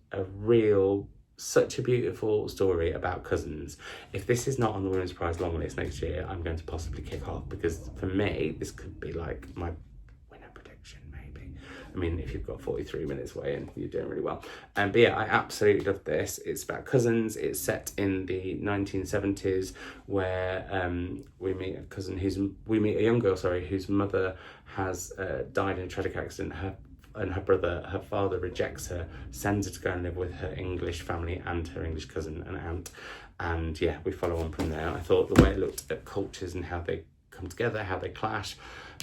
such a beautiful story about cousins. If this is not on the Women's Prize long list next year, I'm going to possibly kick off, because for me, this could be like my winner prediction, maybe. I mean, if you've got 43 minutes way in, you're doing really well. But yeah, I absolutely love this. It's about cousins. It's set in the 1970s, where we meet a young girl, whose mother has died in a tragic accident. Her father rejects her, sends her to go and live with her English family and her English cousin and aunt. And yeah, we follow on from there. I thought the way it looked at cultures and how they come together, how they clash,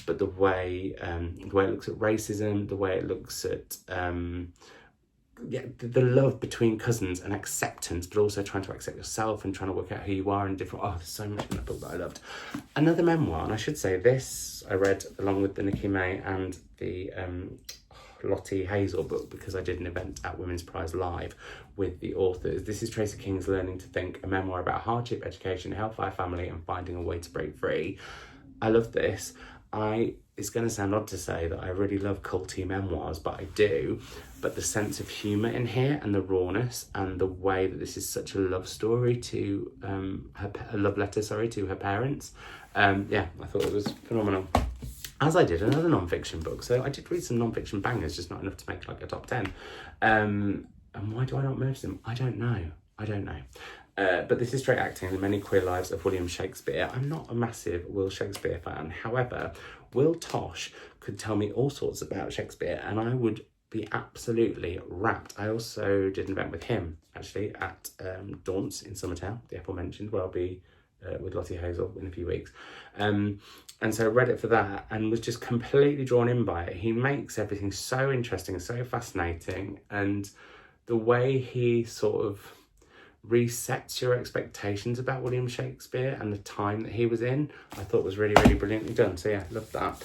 but the way it looks at racism, the way it looks at the love between cousins and acceptance, but also trying to accept yourself and trying to work out who you are in different. Oh, there's so much in that book that I loved. Another memoir, and I should say this I read along with the Nikki May and the Lottie Hazel book, because I did an event at Women's Prize Live with the authors. This is Tracy King's Learning to Think, a memoir about hardship, education, hellfire family, and finding a way to break free. I love this. I it's going to sound odd to say that I really love culty memoirs, but I do. But the sense of humour in here and the rawness and the way that this is such a love story to a love letter, sorry, to her parents. Yeah, I thought it was phenomenal. As I did another non-fiction book. So I did read some non-fiction bangers, just not enough to make like a top 10. And why do I not merge them? I don't know. But this is Straight Acting, The Many Queer Lives of William Shakespeare. I'm not a massive Will Shakespeare fan. However, Will Tosh could tell me all sorts about Shakespeare and I would be absolutely rapt. I also did an event with him, actually, at Daunt's in Summertown, the aforementioned, where I'll be with Lottie Hazel in a few weeks. And so I read it for that and was just completely drawn in by it. He makes everything so interesting, so fascinating. And the way he sort of resets your expectations about William Shakespeare and the time that he was in, I thought was really, really brilliantly done. So yeah, loved that.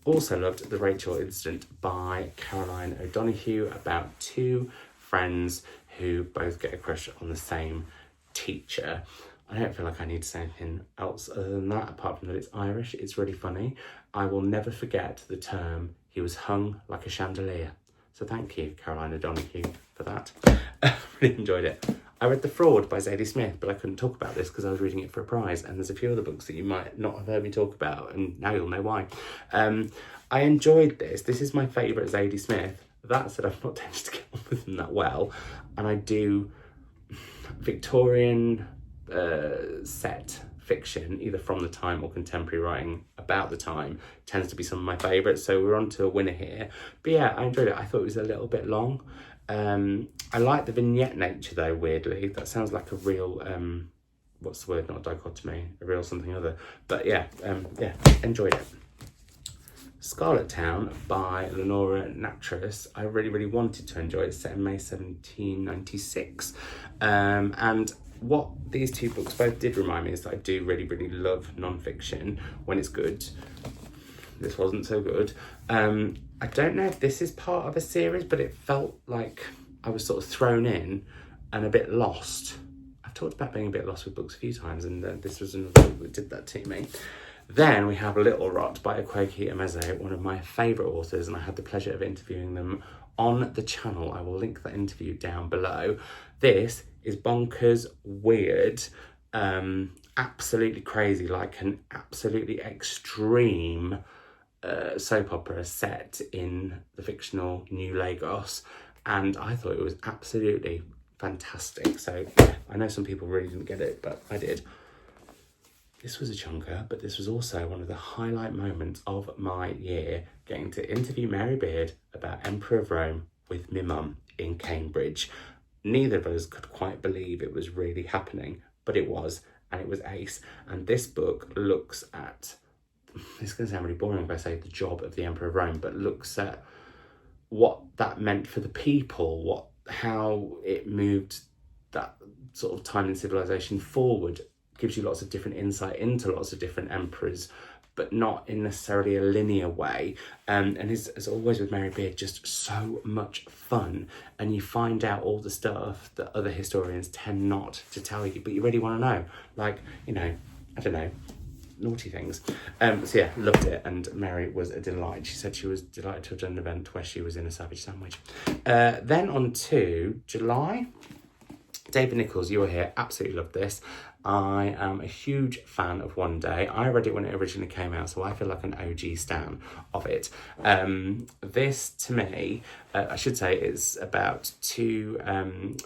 Also loved The Rachel Incident by Caroline O'Donoghue, about two friends who both get a crush on the same teacher. I don't feel like I need to say anything else other than that, apart from that it's Irish. It's really funny. I will never forget the term, he was hung like a chandelier. So thank you, Caroline O'Donoghue, for that. I really enjoyed it. I read The Fraud by Zadie Smith, but I couldn't talk about this because I was reading it for a prize, and there's a few other books that you might not have heard me talk about, and now you'll know why. I enjoyed this. This is my favourite Zadie Smith. That said, I've not tended to get on with them that well, and I do Victorian set fiction, either from the time or contemporary writing about the time, tends to be some of my favourites, so we're on to a winner here. But yeah, I enjoyed it. I thought it was a little bit long. I like the vignette nature though, weirdly. That sounds like a real, what's the word, not a dichotomy, a real something other. But yeah, enjoyed it. Scarlet Town by Lenora Nattrass. I really, really wanted to enjoy it. It's set in May 1796. And what these two books both did remind me is that I do really, really love non-fiction when it's good. This wasn't so good. I don't know if this is part of a series, but it felt like I was sort of thrown in and a bit lost. I've talked about being a bit lost with books a few times, and this was another book that did that to me. Then we have Little Rot by Akwaeke Emeze, one of my favourite authors, and I had the pleasure of interviewing them on the channel. I will link that interview down below. This is bonkers, weird, absolutely crazy, like an absolutely extreme soap opera set in the fictional New Lagos, and I thought it was absolutely fantastic. So yeah, I know some people really didn't get it, but I did. This was a chunker, but this was also one of the highlight moments of my year, getting to interview Mary Beard about Emperor of Rome with my mum in Cambridge. Neither of us could quite believe it was really happening, but it was, and it was ace. And this book looks at, it's going to sound really boring if I say the job of the Emperor of Rome, but looks at what that meant for the people, how it moved that sort of time in civilization forward. Gives you lots of different insight into lots of different emperors, but not in necessarily a linear way. And as always with Mary Beard, just so much fun. And you find out all the stuff that other historians tend not to tell you, but you really want to know. Like, you know, I don't know, naughty things. So yeah, loved it. And Mary was a delight. She said she was delighted to have done an event where she was in a savage sandwich. Then on to July. David Nichols, You Are Here, absolutely loved this. I am a huge fan of One Day. I read it when it originally came out, so I feel like an OG stan of it. This, to me, I should say, is about two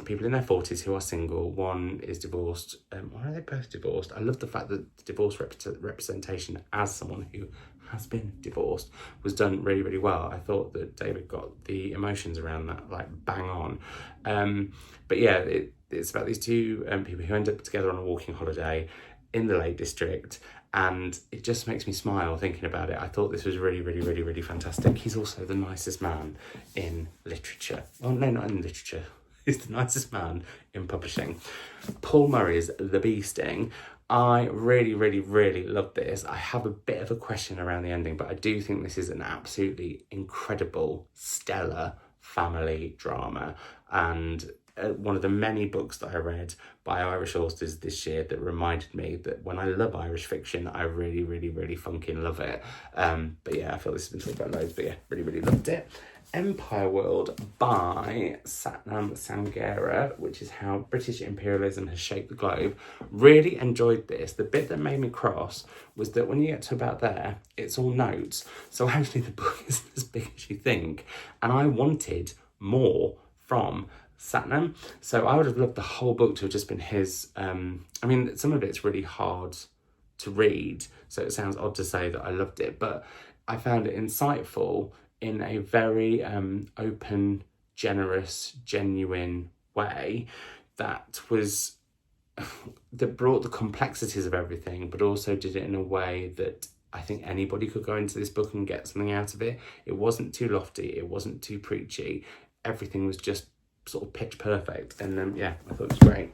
people in their 40s who are single. One is divorced. Why are they both divorced? I love the fact that the divorce representation as someone who has been divorced was done really, really well. I thought that David got the emotions around that, like, bang on. But yeah, it's about these two people who end up together on a walking holiday in the Lake District, and it just makes me smile thinking about it. I thought this was really, really, really, really fantastic. He's also the nicest man in literature. Oh, no, not in literature. He's the nicest man in publishing. Paul Murray's The Bee Sting. I really, really, really love this. I have a bit of a question around the ending, but I do think this is an absolutely incredible, stellar family drama. And one of the many books that I read by Irish authors this year that reminded me that when I love Irish fiction, I really, really, really funking love it. But yeah, I feel this has been talked about loads, but yeah, really, really loved it. Empire World by Satnam Sangera, which is how British imperialism has shaped the globe. Really enjoyed this. The bit that made me cross was that when you get to about there, it's all notes. So actually the book isn't as big as you think. And I wanted more from Satnam. So I would have loved the whole book to have just been his. I mean, some of it's really hard to read, so it sounds odd to say that I loved it, but I found it insightful in a very open, generous, genuine way that was that brought the complexities of everything, but also did it in a way that I think anybody could go into this book and get something out of it. It wasn't too lofty, it wasn't too preachy. Everything was just sort of pitch perfect, and yeah, I thought it was great.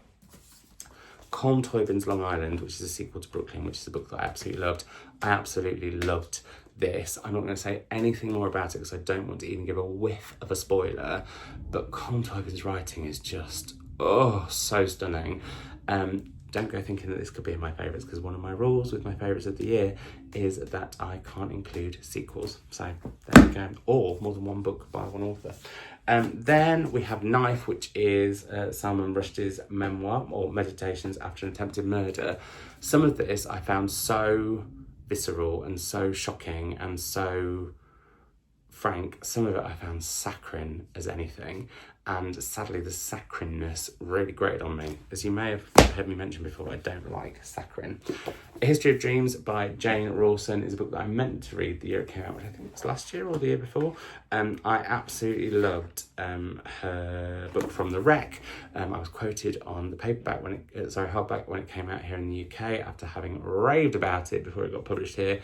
Colm Toibin's Long Island, which is a sequel to Brooklyn, which is a book that I absolutely loved. I absolutely loved this. I'm not going to say anything more about it because I don't want to even give a whiff of a spoiler, but Colm Toibin's writing is just, oh, so stunning. Don't go thinking that this could be in my favourites, because one of my rules with my favourites of the year is that I can't include sequels. So there we go. Or more than one book by one author. Then we have Knife, which is Salman Rushdie's memoir, or Meditations After an Attempted Murder. Some of this I found so visceral and so shocking and so frank. Some of it I found saccharine as anything. And sadly, the saccharineness really grated on me. As you may have heard me mention before, I don't like saccharin. A History of Dreams by Jane Rawson is a book that I meant to read the year it came out, which I think it was last year or the year before. I absolutely loved her book From the Wreck. I was quoted on the paperback hardback when it came out here in the UK after having raved about it before it got published here.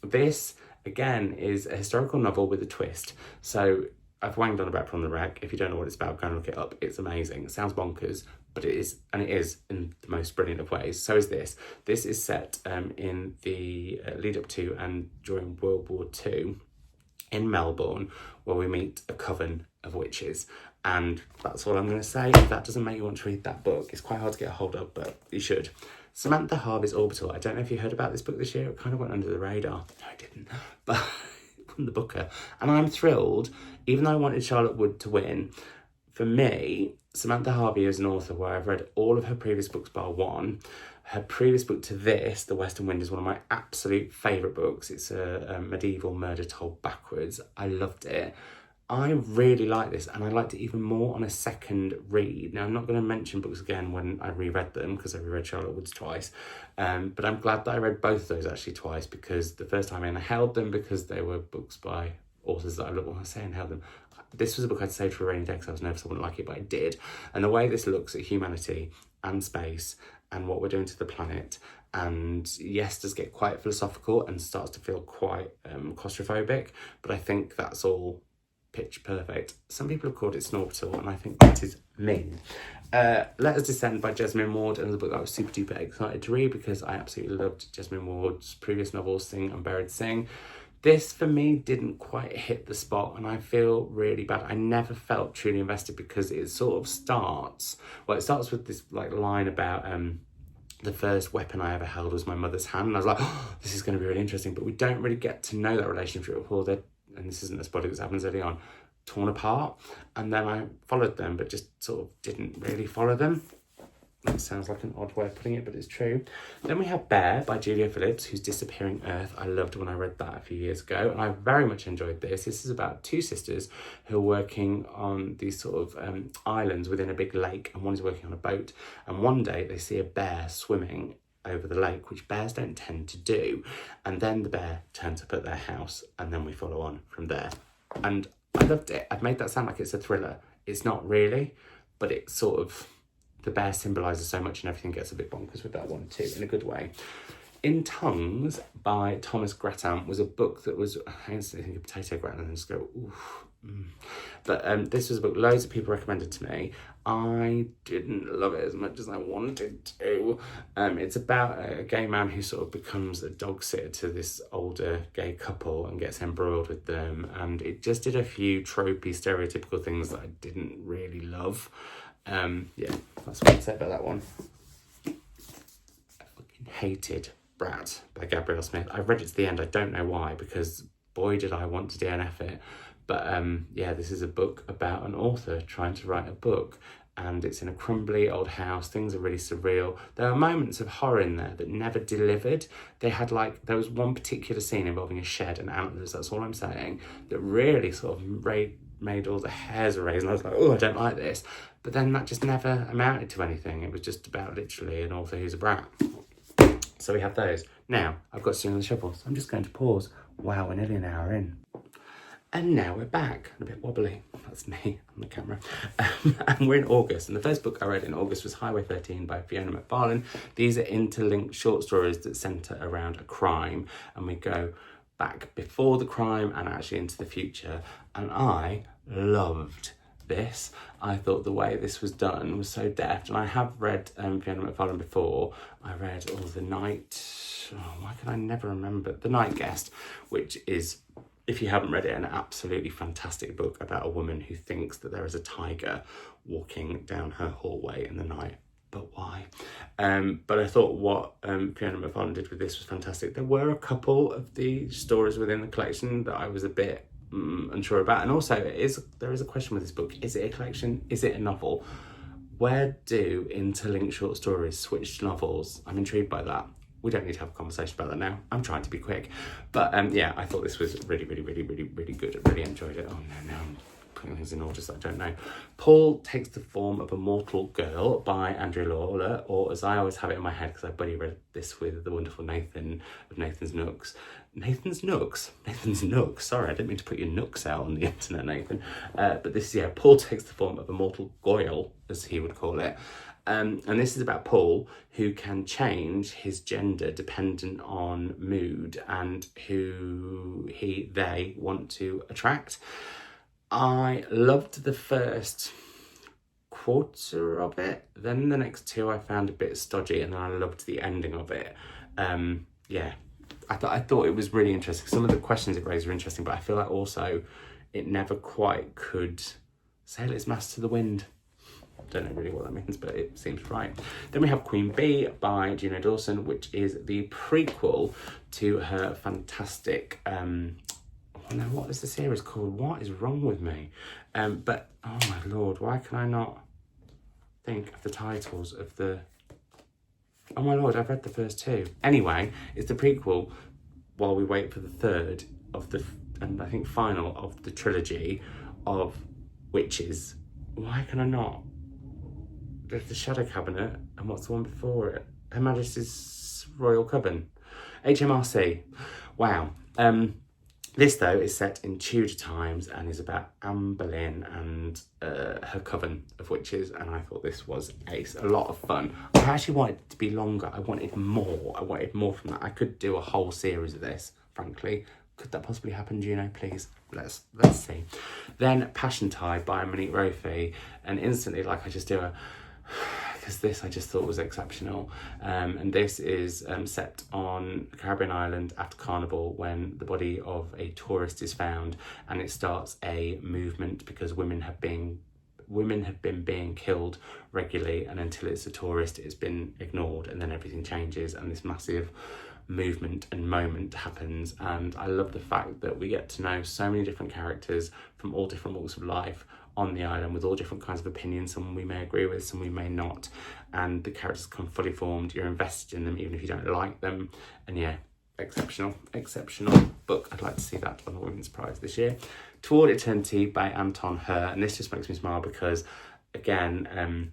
This, again, is a historical novel with a twist. So I've wanged on about From the Wreck. If you don't know what it's about, go and look it up. It's amazing. It sounds bonkers, but it is, and it is in the most brilliant of ways. So is this. This is set in the lead up to and during World War II in Melbourne, where we meet a coven of witches. And that's all I'm going to say. If that doesn't make you want to read that book, it's quite hard to get a hold of, but you should. Samantha Harvey's Orbital. I don't know if you heard about this book this year. It kind of went under the radar. No, it didn't. But won the Booker. And I'm thrilled, even though I wanted Charlotte Wood to win. For me, Samantha Harvey is an author where I've read all of her previous books bar one. Her previous book to this, The Western Wind, is one of my absolute favourite books. It's a medieval murder told backwards. I loved it. I really like this, and I liked it even more on a second read. Now, I'm not going to mention books again when I reread them, because I reread Charlotte Wood's twice. But I'm glad that I read both of those actually twice, because the first time I inhaled them because they were books by authors that I love. When I say inhaled them, this was a book I'd saved for a rainy day because I was nervous I wouldn't like it, but I did. And the way this looks at humanity and space and what we're doing to the planet, and yes, does get quite philosophical and starts to feel quite claustrophobic, but I think that's all pitch perfect. Some people have called it snorkel, and I think that is mean. Let Us Descend by Jesmyn Ward, another book that I was super duper excited to read because I absolutely loved Jesmyn Ward's previous novels, Sing and Buried Sing. This, for me, didn't quite hit the spot, and I feel really bad. I never felt truly invested because it sort of starts with this like line about the first weapon I ever held was my mother's hand, and I was like, oh, this is going to be really interesting, but we don't really get to know that relationship before they're, and this isn't a spoiler because it happens early on, torn apart. And then I followed them, but just sort of didn't really follow them. That sounds like an odd way of putting it, but it's true. Then we have Bear by Julia Phillips, whose Disappearing Earth I loved when I read that a few years ago, and I very much enjoyed this. This is about two sisters who are working on these sort of islands within a big lake, and one is working on a boat, and one day they see a bear swimming over the lake, which bears don't tend to do, and then the bear turns up at their house, and then we follow on from there. And I loved it. I've made that sound like it's a thriller. It's not really, but it's sort of, the bear symbolises so much and everything gets a bit bonkers with that one too, in a good way. In Tongues by Thomas Grattan was a book that was, I instantly think of potato gratin and just go, oof. But this was a book loads of people recommended to me. I didn't love it as much as I wanted to. It's about a gay man who sort of becomes a dog sitter to this older gay couple and gets embroiled with them, and it just did a few tropey, stereotypical things that I didn't really love. Yeah, that's what I'd say about that one. I fucking hated Brat by Gabrielle Smith. I read it to the end. I don't know why, because boy did I want to DNF it. But yeah, this is a book about an author trying to write a book, and it's in a crumbly old house. Things are really surreal. There are moments of horror in there that never delivered. There was one particular scene involving a shed and antlers, that's all I'm saying, that really sort of made all the hairs raise, and I was like, oh, I don't like this. But then that just never amounted to anything. It was just about literally an author who's a brat. So we have those. Now, I've got to sing on the shuffle, so I'm just going to pause. Wow, we're nearly an hour in. And now we're back, a bit wobbly. That's me on the camera. And we're in August, and the first book I read in August was Highway 13 by Fiona McFarlane. These are interlinked short stories that centre around a crime, and we go back before the crime and actually into the future. And I loved this. I thought the way this was done was so deft, and I have read Fiona McFarlane before. I read why can I never remember? The Night Guest, which is, if you haven't read it, an absolutely fantastic book about a woman who thinks that there is a tiger walking down her hallway in the night. But why? But I thought what Fiona McFarlane did with this was fantastic. There were a couple of the stories within the collection that I was a bit unsure about. And also, there is a question with this book. Is it a collection? Is it a novel? Where do interlinked short stories switch to novels? I'm intrigued by that. We don't need to have a conversation about that now. I'm trying to be quick. But yeah, I thought this was really, really, really, really, really good. I really enjoyed it. Oh no, I'm putting things in orders that I don't know. Paul Takes the Form of a Mortal Girl by Andrew Lawler, or as I always have it in my head, because I buddy read this with the wonderful Nathan of Nathan's Nooks. Nathan's Nooks. Sorry, I didn't mean to put your nooks out on the internet, Nathan. But this is, yeah, Paul Takes the Form of a Mortal Goyle, as he would call it. And this is about Paul, who can change his gender dependent on mood and who they want to attract. I loved the first quarter of it. Then the next two I found a bit stodgy, and then I loved the ending of it. Yeah, I thought it was really interesting. Some of the questions it raised were interesting, but I feel like also it never quite could sail its masts to the wind. Don't know really what that means, but it seems right. Then we have Queen Bee by Gina Dawson, which is the prequel to her fantastic, what is the series called? What is wrong with me? But, oh my Lord, why can I not think of the titles of the... Oh my Lord, I've read the first two. Anyway, it's the prequel while we wait for the third of the, and I think final of the trilogy of witches. Why can I not? There's the Shadow Cabinet, and what's the one before it? Her Majesty's Royal Coven. HMRC. Wow. This, though, is set in Tudor times and is about Anne Boleyn and her coven of witches, and I thought this was ace. A lot of fun. I actually wanted it to be longer. I wanted more. From that. I could do a whole series of this, frankly. Could that possibly happen, Juno? Please, let's see. Then Passion Tide by Monique Ropey, and instantly, like, I just do a... because this I just thought was exceptional. And this is set on a Caribbean island after Carnival, when the body of a tourist is found, and it starts a movement because women have been being killed regularly, and until it's a tourist it's been ignored, and then everything changes and this massive movement and moment happens. And I love the fact that we get to know so many different characters from all different walks of life on the island, with all different kinds of opinions. Some we may agree with, some we may not, and the characters come fully formed. You're invested in them even if you don't like them. And yeah, exceptional book. I'd like to see that on the Women's Prize this year. Toward Eternity by Anton Her, and this just makes me smile because, again,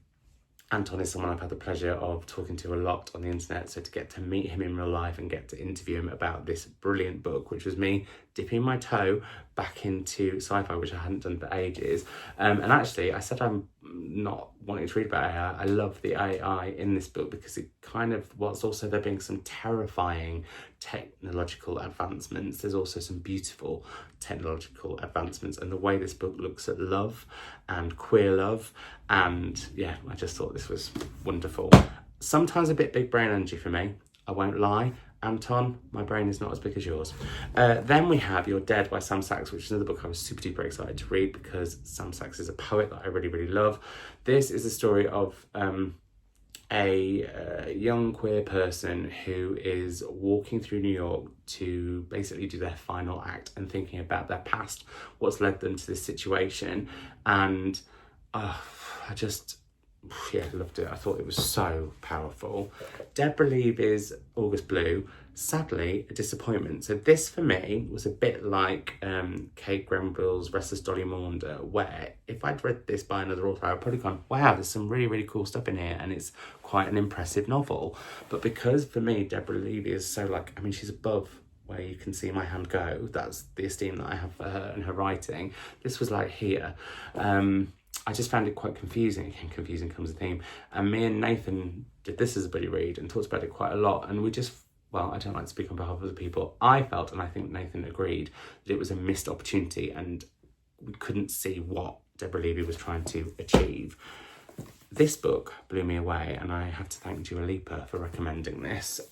Anton is someone I've had the pleasure of talking to a lot on the internet, so to get to meet him in real life and get to interview him about this brilliant book, which was me dipping my toe back into sci-fi, which I hadn't done for ages. And actually, I said I'm not wanting to read about AI. I love the AI in this book because it kind of, whilst also there being some terrifying technological advancements, there's also some beautiful technological advancements, and the way this book looks at love and queer love, and yeah, I just thought this was wonderful. Sometimes a bit big brain energy for me, I won't lie. Anton, my brain is not as big as yours. Then we have You're Dead by Sam Sachs, which is another book I was super duper excited to read because Sam Sachs is a poet that I really, really love. This is a story of a young queer person who is walking through New York to basically do their final act and thinking about their past, what's led them to this situation. And yeah, loved it. I thought it was so powerful. Deborah Levy's August Blue, sadly, a disappointment. So this for me was a bit like Kate Grenville's Restless Dolly Maunder, where if I'd read this by another author, I'd probably gone, wow, there's some really, really cool stuff in here, and it's quite an impressive novel. But because for me, Deborah Levy is so like, I mean, she's above Where You Can See My Hand Go. That's the esteem that I have for her and her writing. This was like here. I just found it quite confusing. Again, confusing comes a theme. And me and Nathan did this as a buddy read and talked about it quite a lot. And we just, well, I don't like to speak on behalf of other people. I felt, and I think Nathan agreed, that it was a missed opportunity and we couldn't see what Deborah Levy was trying to achieve. This book blew me away, and I have to thank Dua Lipa for recommending this,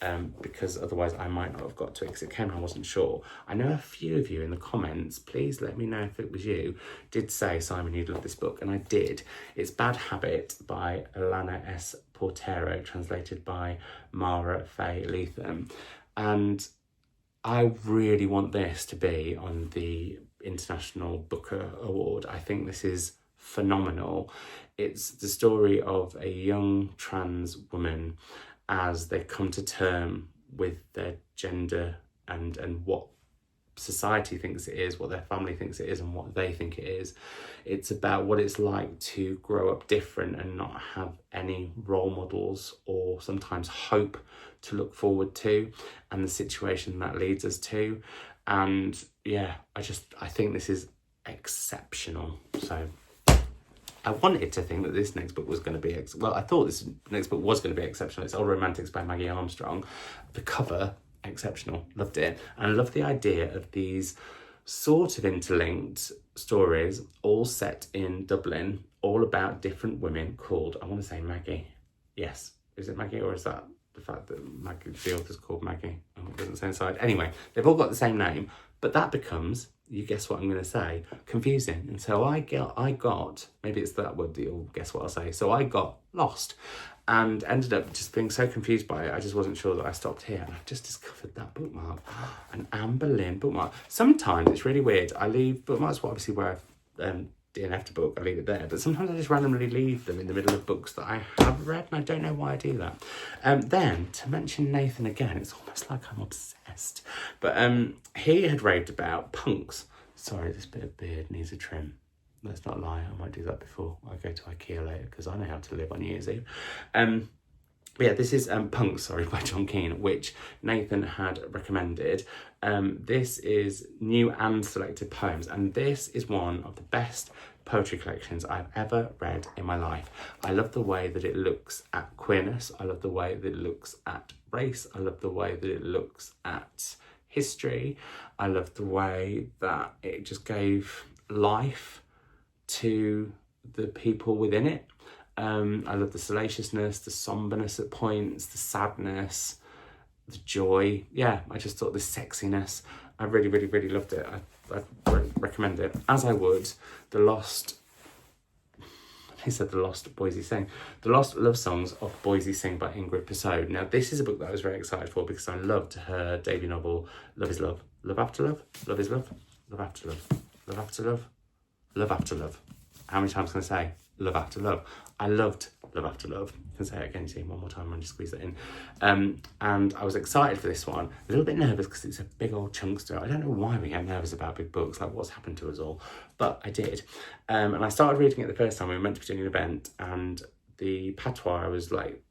because otherwise I might not have got to it because it came and I wasn't sure. I know a few of you in the comments, please let me know if it was you, did say, Simon, you'd love this book, and I did. It's Bad Habit by Alana S. Portero, translated by Mara Faye Leatham. And I really want this to be on the International Booker Award. I think this is phenomenal. It's the story of a young trans woman as they come to term with their gender and what society thinks it is, what their family thinks it is, and what they think it is. It's about what it's like to grow up different and not have any role models or sometimes hope to look forward to, and the situation that leads us to. And yeah, I think this is exceptional. So I wanted to think that this next book was going to be, I thought this next book was going to be exceptional. It's Old Romantics by Maggie Armstrong. The cover, exceptional, loved it. And I love the idea of these sort of interlinked stories, all set in Dublin, all about different women called, I want to say Maggie. Yes, is it Maggie, or is that the fact that Maggie, the author's called Maggie? Oh, it doesn't say inside. Anyway, they've all got the same name, but that becomes, you guess what I'm going to say, confusing. And so I got, maybe it's that word that you'll guess what I'll say. So I got lost and ended up just being so confused by it. I just wasn't sure that I stopped here. And I've just discovered that bookmark, an Amber Lynn bookmark. Sometimes it's really weird. I leave bookmarks, obviously where I've DNF'd a book, I leave it there. But sometimes I just randomly leave them in the middle of books that I have read, and I don't know why I do that. Then, to mention Nathan again, it's almost like I'm obsessed. But he had raved about punks. Sorry, this bit of beard needs a trim. Let's not lie, I might do that before I go to IKEA later, because I know how to live on New Year's Eve. But yeah, this is Punks, by John Keane, which Nathan had recommended. This is new and selected poems, and this is one of the best poetry collections I've ever read in my life. I love the way that it looks at queerness. I love the way that it looks at race. I love the way that it looks at history. I love the way that it just gave life to the people within it. I love the salaciousness, the somberness at points, the sadness, the joy. Yeah, I just thought the sexiness. I really, really, really loved it. I recommend it, as I would The Lost Boise Sing. The Lost Love Songs of Boise Sing by Ingrid Persaud. Now, this is a book that I was very excited for because I loved her debut novel, Love is Love. Love After Love? Love is Love? Love After Love. Love After Love? Love After Love. How many times can I say Love After Love? I loved Love After Love. You can say it again, you see, one more time, and just squeeze it in. And I was excited for this one. A little bit nervous because it's a big old chunkster. I don't know why we get nervous about big books, like what's happened to us all, but I did. And I started reading it the first time. We were meant to be doing an event, and the patois I was like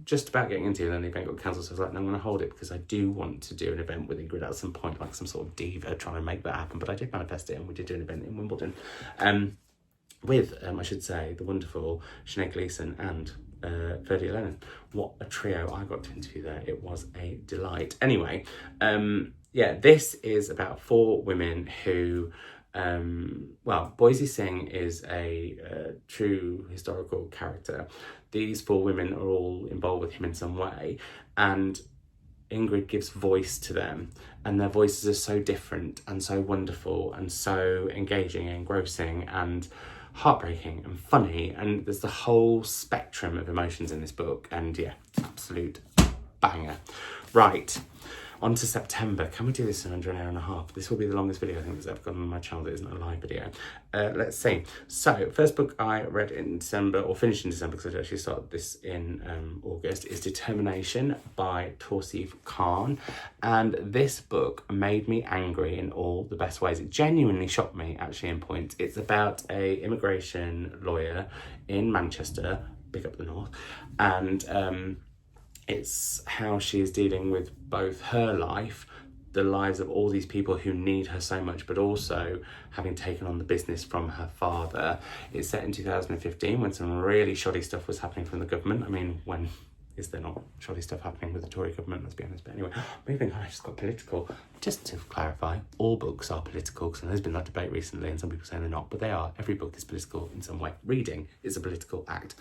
just about getting into, and then the event got cancelled, so I was like, no, I'm going to hold it because I do want to do an event with Ingrid at some point, like some sort of diva trying to make that happen. But I did manifest it, and we did do an event in Wimbledon. with, I should say, the wonderful Sinead Gleeson and Ferdy Lennon. What a trio I got to interview there. It was a delight. Anyway, yeah, this is about 4 women who, well, Boise Singh is a true historical character. These 4 women are all involved with him in some way, and Ingrid gives voice to them, and their voices are so different and so wonderful and so engaging and engrossing and heartbreaking and funny, and there's the whole spectrum of emotions in this book, and yeah, absolute banger. Right, on to September. Can we do this in under an hour and a half? This will be the longest video I think that's ever gone on my channel that isn't a live video. Let's see. So, first book I read in December, or finished in December because I actually started this in August, is Determination by Tausif Khan. And this book made me angry in all the best ways. It genuinely shocked me, actually, in points. It's about a immigration lawyer in Manchester, big up the north, and it's how she is dealing with both her life, the lives of all these people who need her so much, but also having taken on the business from her father. It's set in 2015 when some really shoddy stuff was happening from the government. I mean, when is there not shoddy stuff happening with the Tory government, let's be honest. But anyway, moving on, I just got political. Just to clarify, all books are political, because there's been that debate recently and some people saying they're not, but they are. Every book is political in some way. Reading is a political act.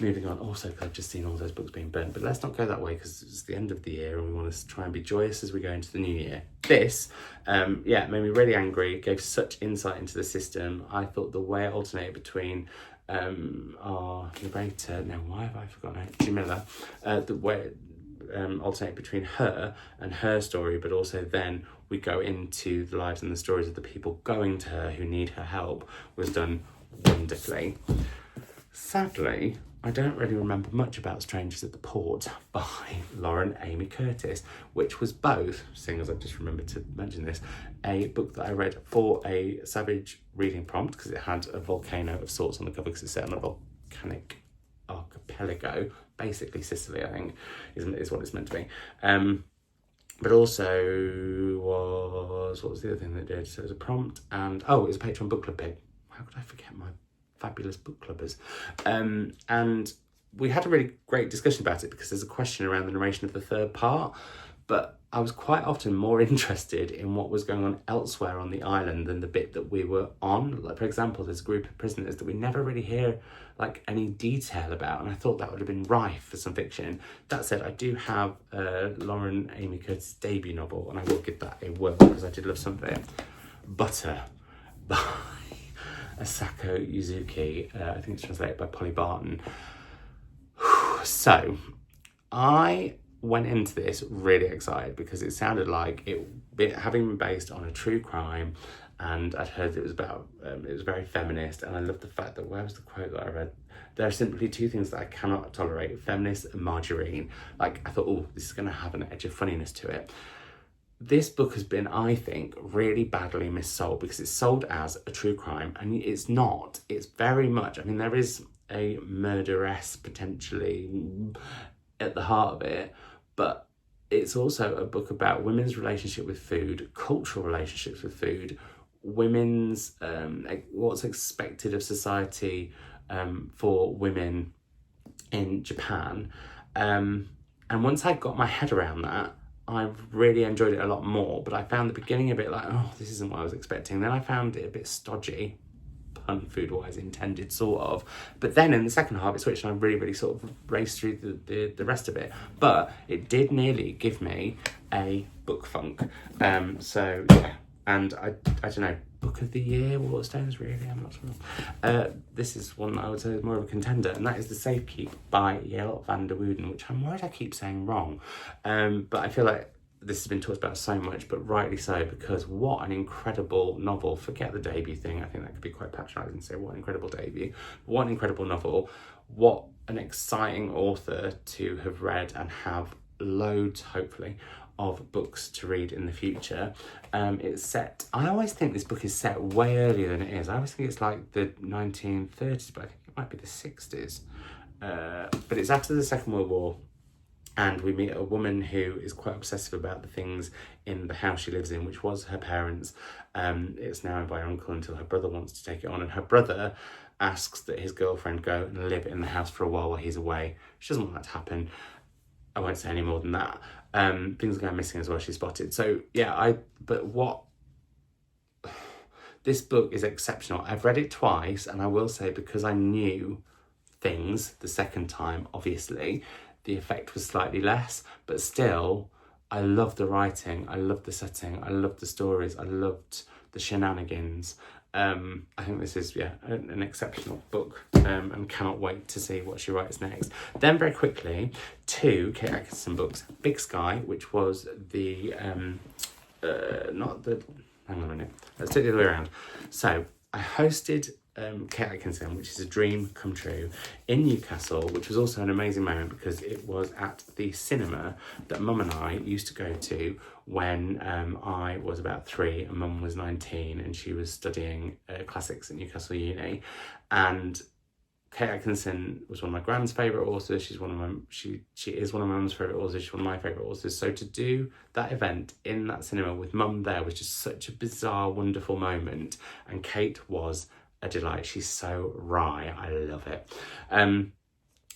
Moving on, also, because I've just seen all those books being burnt, but let's not go that way because it's the end of the year and we want to try and be joyous as we go into the new year. This, yeah, made me really angry. It gave such insight into the system. I thought the way it alternated between our narrator, now why have I forgotten her, Jamila, the way it alternated between her and her story, but also then we go into the lives and the stories of the people going to her who need her help, was done wonderfully. Sadly, I don't really remember much about Strangers at the Port by Lauren Amy Curtis, which was both, seeing as I've just remembered to mention this, a book that I read for a Savage reading prompt because it had a volcano of sorts on the cover because it's set on a volcanic archipelago, basically Sicily, I think, is what it's meant to be. But also what was the other thing that it did? So it was a prompt and, it was a Patreon book club pick. How could I forget my fabulous book clubbers? And we had a really great discussion about it because there's a question around the narration of the third part, but I was quite often more interested in what was going on elsewhere on the island than the bit that we were on. Like, for example, there's a group of prisoners that we never really hear like any detail about, and I thought that would have been rife for some fiction. That said, I do have Lauren Amy Curtis' debut novel, and I will give that a whirl because I did love some of it. Butter by Asako Yuzuki, I think it's translated by Polly Barton. So, I went into this really excited because it sounded like it having been based on a true crime, and I'd heard it was about, it was very feminist, and I loved the fact that, where was the quote that I read? There are simply 2 things that I cannot tolerate, feminist and margarine. Like, I thought, oh, this is going to have an edge of funniness to it. This book has been, I think, really badly missold because it's sold as a true crime, and it's not. It's very much, I mean, there is a murderess potentially at the heart of it, but it's also a book about women's relationship with food, cultural relationships with food, women's, what's expected of society for women in Japan. And once I got my head around that, I really enjoyed it a lot more, but I found the beginning a bit like, oh, this isn't what I was expecting. Then I found it a bit stodgy, pun food-wise intended, sort of. But then in the second half, it switched and I really, really sort of raced through the rest of it. But it did nearly give me a book funk. So, yeah. And I don't know, book of the year, Waterstones, really? I'm not sure. This is one that I would say is more of a contender, and that is The Safekeep by Yael van der Wooden, which I'm worried I keep saying wrong. But I feel like this has been talked about so much, but rightly so, because what an incredible novel. Forget the debut thing. I think that could be quite patronising to say what an incredible debut. What an incredible novel. What an exciting author to have read and have loads, hopefully, of books to read in the future. It's set, I always think this book is set way earlier than it is. I always think it's like the 1930s, but I think it might be the 60s. But it's after the Second World War, And we meet a woman who is quite obsessive about the things in the house she lives in, which was her parents'. It's now owned by her uncle until her brother wants to take it on. And her brother asks that his girlfriend go and live in the house for a while he's away. She doesn't want that to happen. I won't say any more than that. Things are going missing as well, she's spotted. So yeah, this book is exceptional. I've read it twice, and I will say, because I knew things the second time, obviously, the effect was slightly less, but still, I loved the writing, I loved the setting, I loved the stories, I loved the shenanigans. I think this is, an exceptional book, and cannot wait to see what she writes next. Then very quickly, 2 Kate Atkinson books. Big Sky, which was the, hang on a minute, let's do it the other way around. So I hosted Kate Atkinson, which is a dream come true, in Newcastle, which was also an amazing moment because it was at the cinema that Mum and I used to go to when I was about 3 and Mum was 19 and she was studying classics at Newcastle Uni. And Kate Atkinson was one of my grand's favourite authors. She is one of my mum's favourite authors. She's one of my favourite authors. So to do that event in that cinema with Mum there was just such a bizarre, wonderful moment. And Kate was a delight. She's so wry. I love it.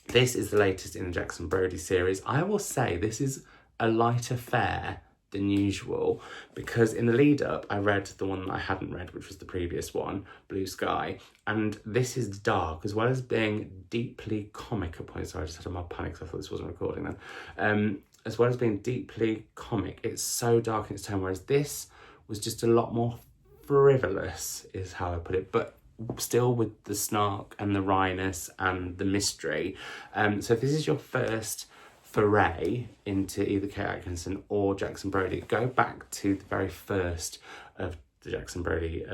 This is the latest in the Jackson Brodie series. I will say this is a lighter fare than usual, because in the lead up I read the one that I hadn't read, which was the previous one, Blue Sky, and this is dark as well as being deeply comic at points. Sorry, I just had a mild panic, so I thought this wasn't recording then. As well as being deeply comic, it's so dark in its tone, whereas this was just a lot more frivolous, is how I put it, but still with the snark and the wryness and the mystery. So if this is your first foray into either Kate Atkinson or Jackson Brodie, go back to the very first of the Jackson Brodie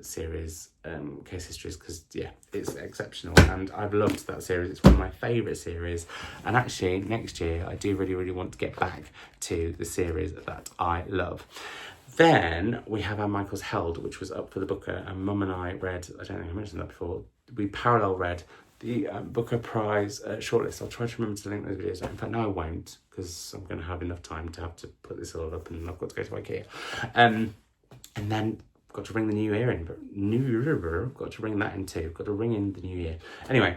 series, case histories, because it's exceptional and I've loved that series. It's one of my favourite series, and actually next year I do really want to get back to the series that I love. Then we have Anne Michael's Held, which was up for the Booker, and Mum and I read, I don't think I mentioned that before, we parallel read the Booker Prize shortlist. I'll try to remember to link those videos out. In fact, no, I won't, because I'm going to have enough time to have to put this all up, and I've got to go to IKEA. And then got to bring the new year in, but got to bring that in too. Got to ring in the new year. Anyway,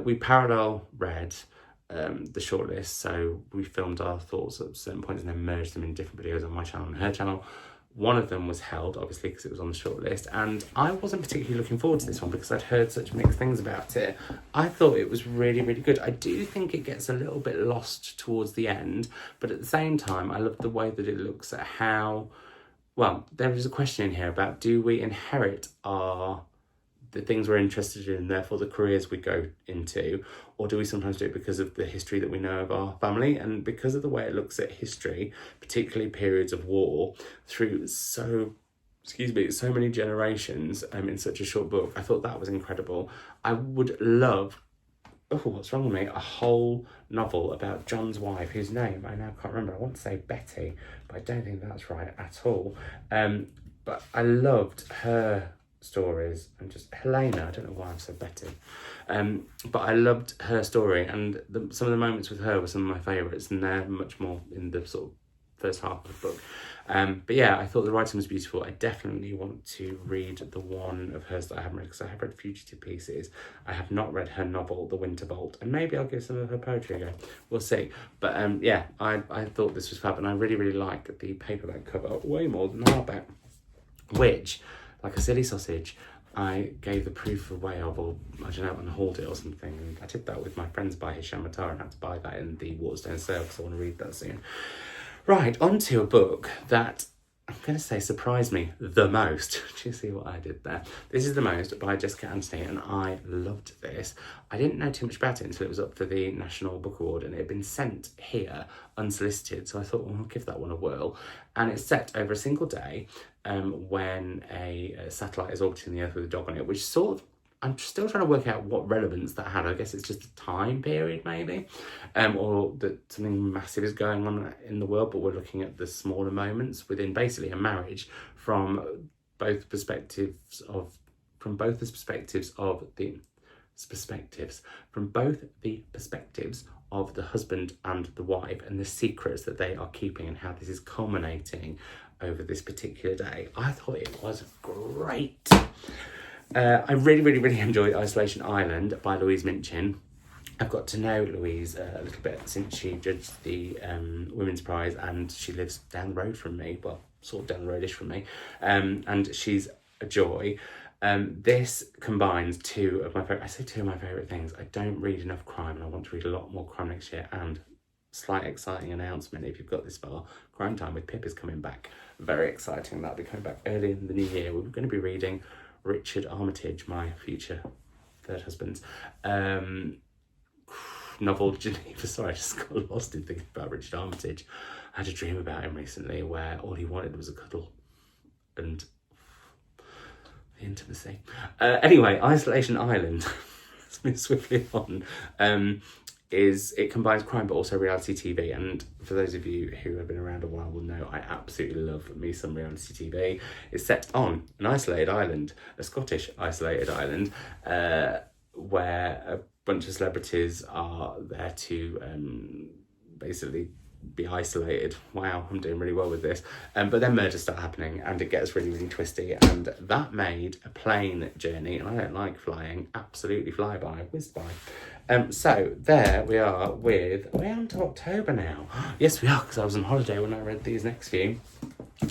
we parallel read the shortlist, so we filmed our thoughts at certain points and then merged them in different videos on my channel and her channel. One of them was Held, obviously, because it was on the shortlist, and I wasn't particularly looking forward to this one because I'd heard such mixed things about it. I thought it was really good. I do think it gets a little bit lost towards the end, but at the same time, I love the way that it looks at how, well, there is a question in here about, do we inherit the things we're interested in, therefore the careers we go into, or do we sometimes do it because of the history that we know of our family? And because of the way it looks at history, particularly periods of war, through so many generations in such a short book, I thought that was incredible. I would love, what's wrong with me, a whole novel about John's wife, whose name I now can't remember. I want to say Betty, but I don't think that's right at all. But I loved her stories, and just Helena, I don't know why I've said Betty, but I loved her story, and some of the moments with her were some of my favourites, and they're much more in the sort of first half of the book. But yeah, I thought the writing was beautiful. I definitely want to read the one of hers that I haven't read, because I have read Fugitive Pieces. I have not read her novel, The Winter Bolt, and maybe I'll give some of her poetry a go. We'll see. But I thought this was fab, and I really like the paperback cover way more than the hardback, which, like a silly sausage, I gave the proof away of, or I don't know, on a haul deal or something, and I did that with my friends by Hisham Matar and had to buy that in the Waterstone sale because I want to read that soon. Right, on to a book that I'm going to say surprised me the most. Do you see what I did there? This is The Most by Jessica Anthony, and I loved this. I didn't know too much about it until it was up for the National Book Award, and it had been sent here unsolicited, so I thought, well, I'll give that one a whirl. And it's set over a single day when a satellite is orbiting the Earth with a dog on it, which sort of, I'm still trying to work out what relevance that had. I guess it's just a time period, maybe, or that something massive is going on in the world, but we're looking at the smaller moments within basically a marriage from both the perspectives of of the husband and the wife and the secrets that they are keeping and how this is culminating over this particular day. I thought it was great. I really enjoyed Isolation Island by Louise Minchin. I've got to know Louise a little bit since she judged the Women's Prize, and she lives down the road from me, well, sort of down the road-ish from me, and she's a joy. This combines two of my favourite things. I don't read enough crime, and I want to read a lot more crime next year, and slight exciting announcement if you've got this far, Crime Time with Pip is coming back. Very exciting. That'll be coming back early in the new year. We're going to be reading Richard Armitage, my future third husband's novel Geneva. Sorry, I just got lost in thinking about Richard Armitage. I had a dream about him recently where all he wanted was a cuddle and the intimacy. Anyway, Isolation Island, let's move swiftly on, it combines crime but also reality TV, and for those of you who have been around a while will know I absolutely love me some reality TV. It's set on an isolated island, a Scottish isolated island, where a bunch of celebrities are there to basically be isolated. Wow, I'm doing really well with this. But then murders start happening and it gets really twisty, and that made a plane journey, and I don't like flying, absolutely whizzed by. So there we are we're on to October now. Yes, we are, because I was on holiday when I read these next few.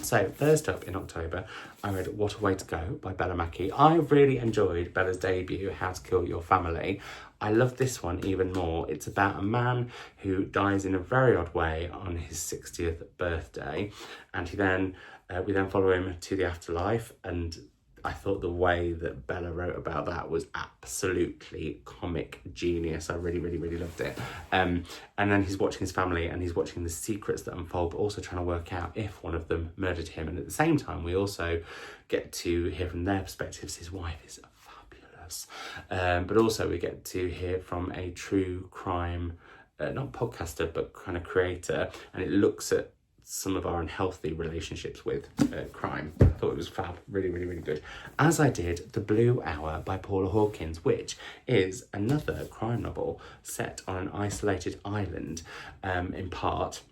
So first up in October, I read What a Way to Go by Bella Mackie. I really enjoyed Bella's debut, How to Kill Your Family. I love this one even more. It's about a man who dies in a very odd way on his 60th birthday, and we then follow him to the afterlife, and I thought the way that Bella wrote about that was absolutely comic genius. I really loved it. And then he's watching his family and he's watching the secrets that unfold, but also trying to work out if one of them murdered him. And at the same time, we also get to hear from their perspectives. His wife is fabulous. But also we get to hear from a true crime, not podcaster, but kind of creator. And it looks at some of our unhealthy relationships with crime. I thought it was fab, really good. As I did The Blue Hour by Paula Hawkins, which is another crime novel set on an isolated island, in part.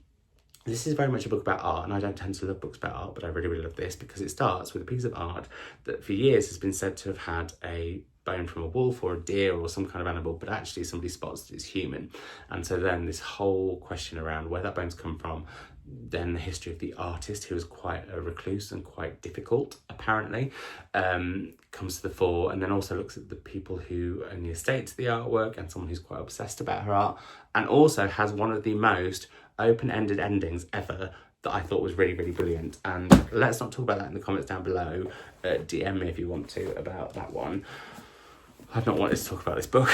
This is very much a book about art, and I don't tend to love books about art, but I really love this because it starts with a piece of art that for years has been said to have had a bone from a wolf or a deer or some kind of animal, but actually somebody spots that it's human. And so then this whole question around where that bone's come from, then the history of the artist, who was quite a recluse and quite difficult apparently, comes to the fore, and then also looks at the people who own the estate to the artwork and someone who's quite obsessed about her art, and also has one of the most open-ended endings ever that I thought was really brilliant. And let's not talk about that in the comments down below. DM me if you want to about that one. I've not wanted to talk about this book,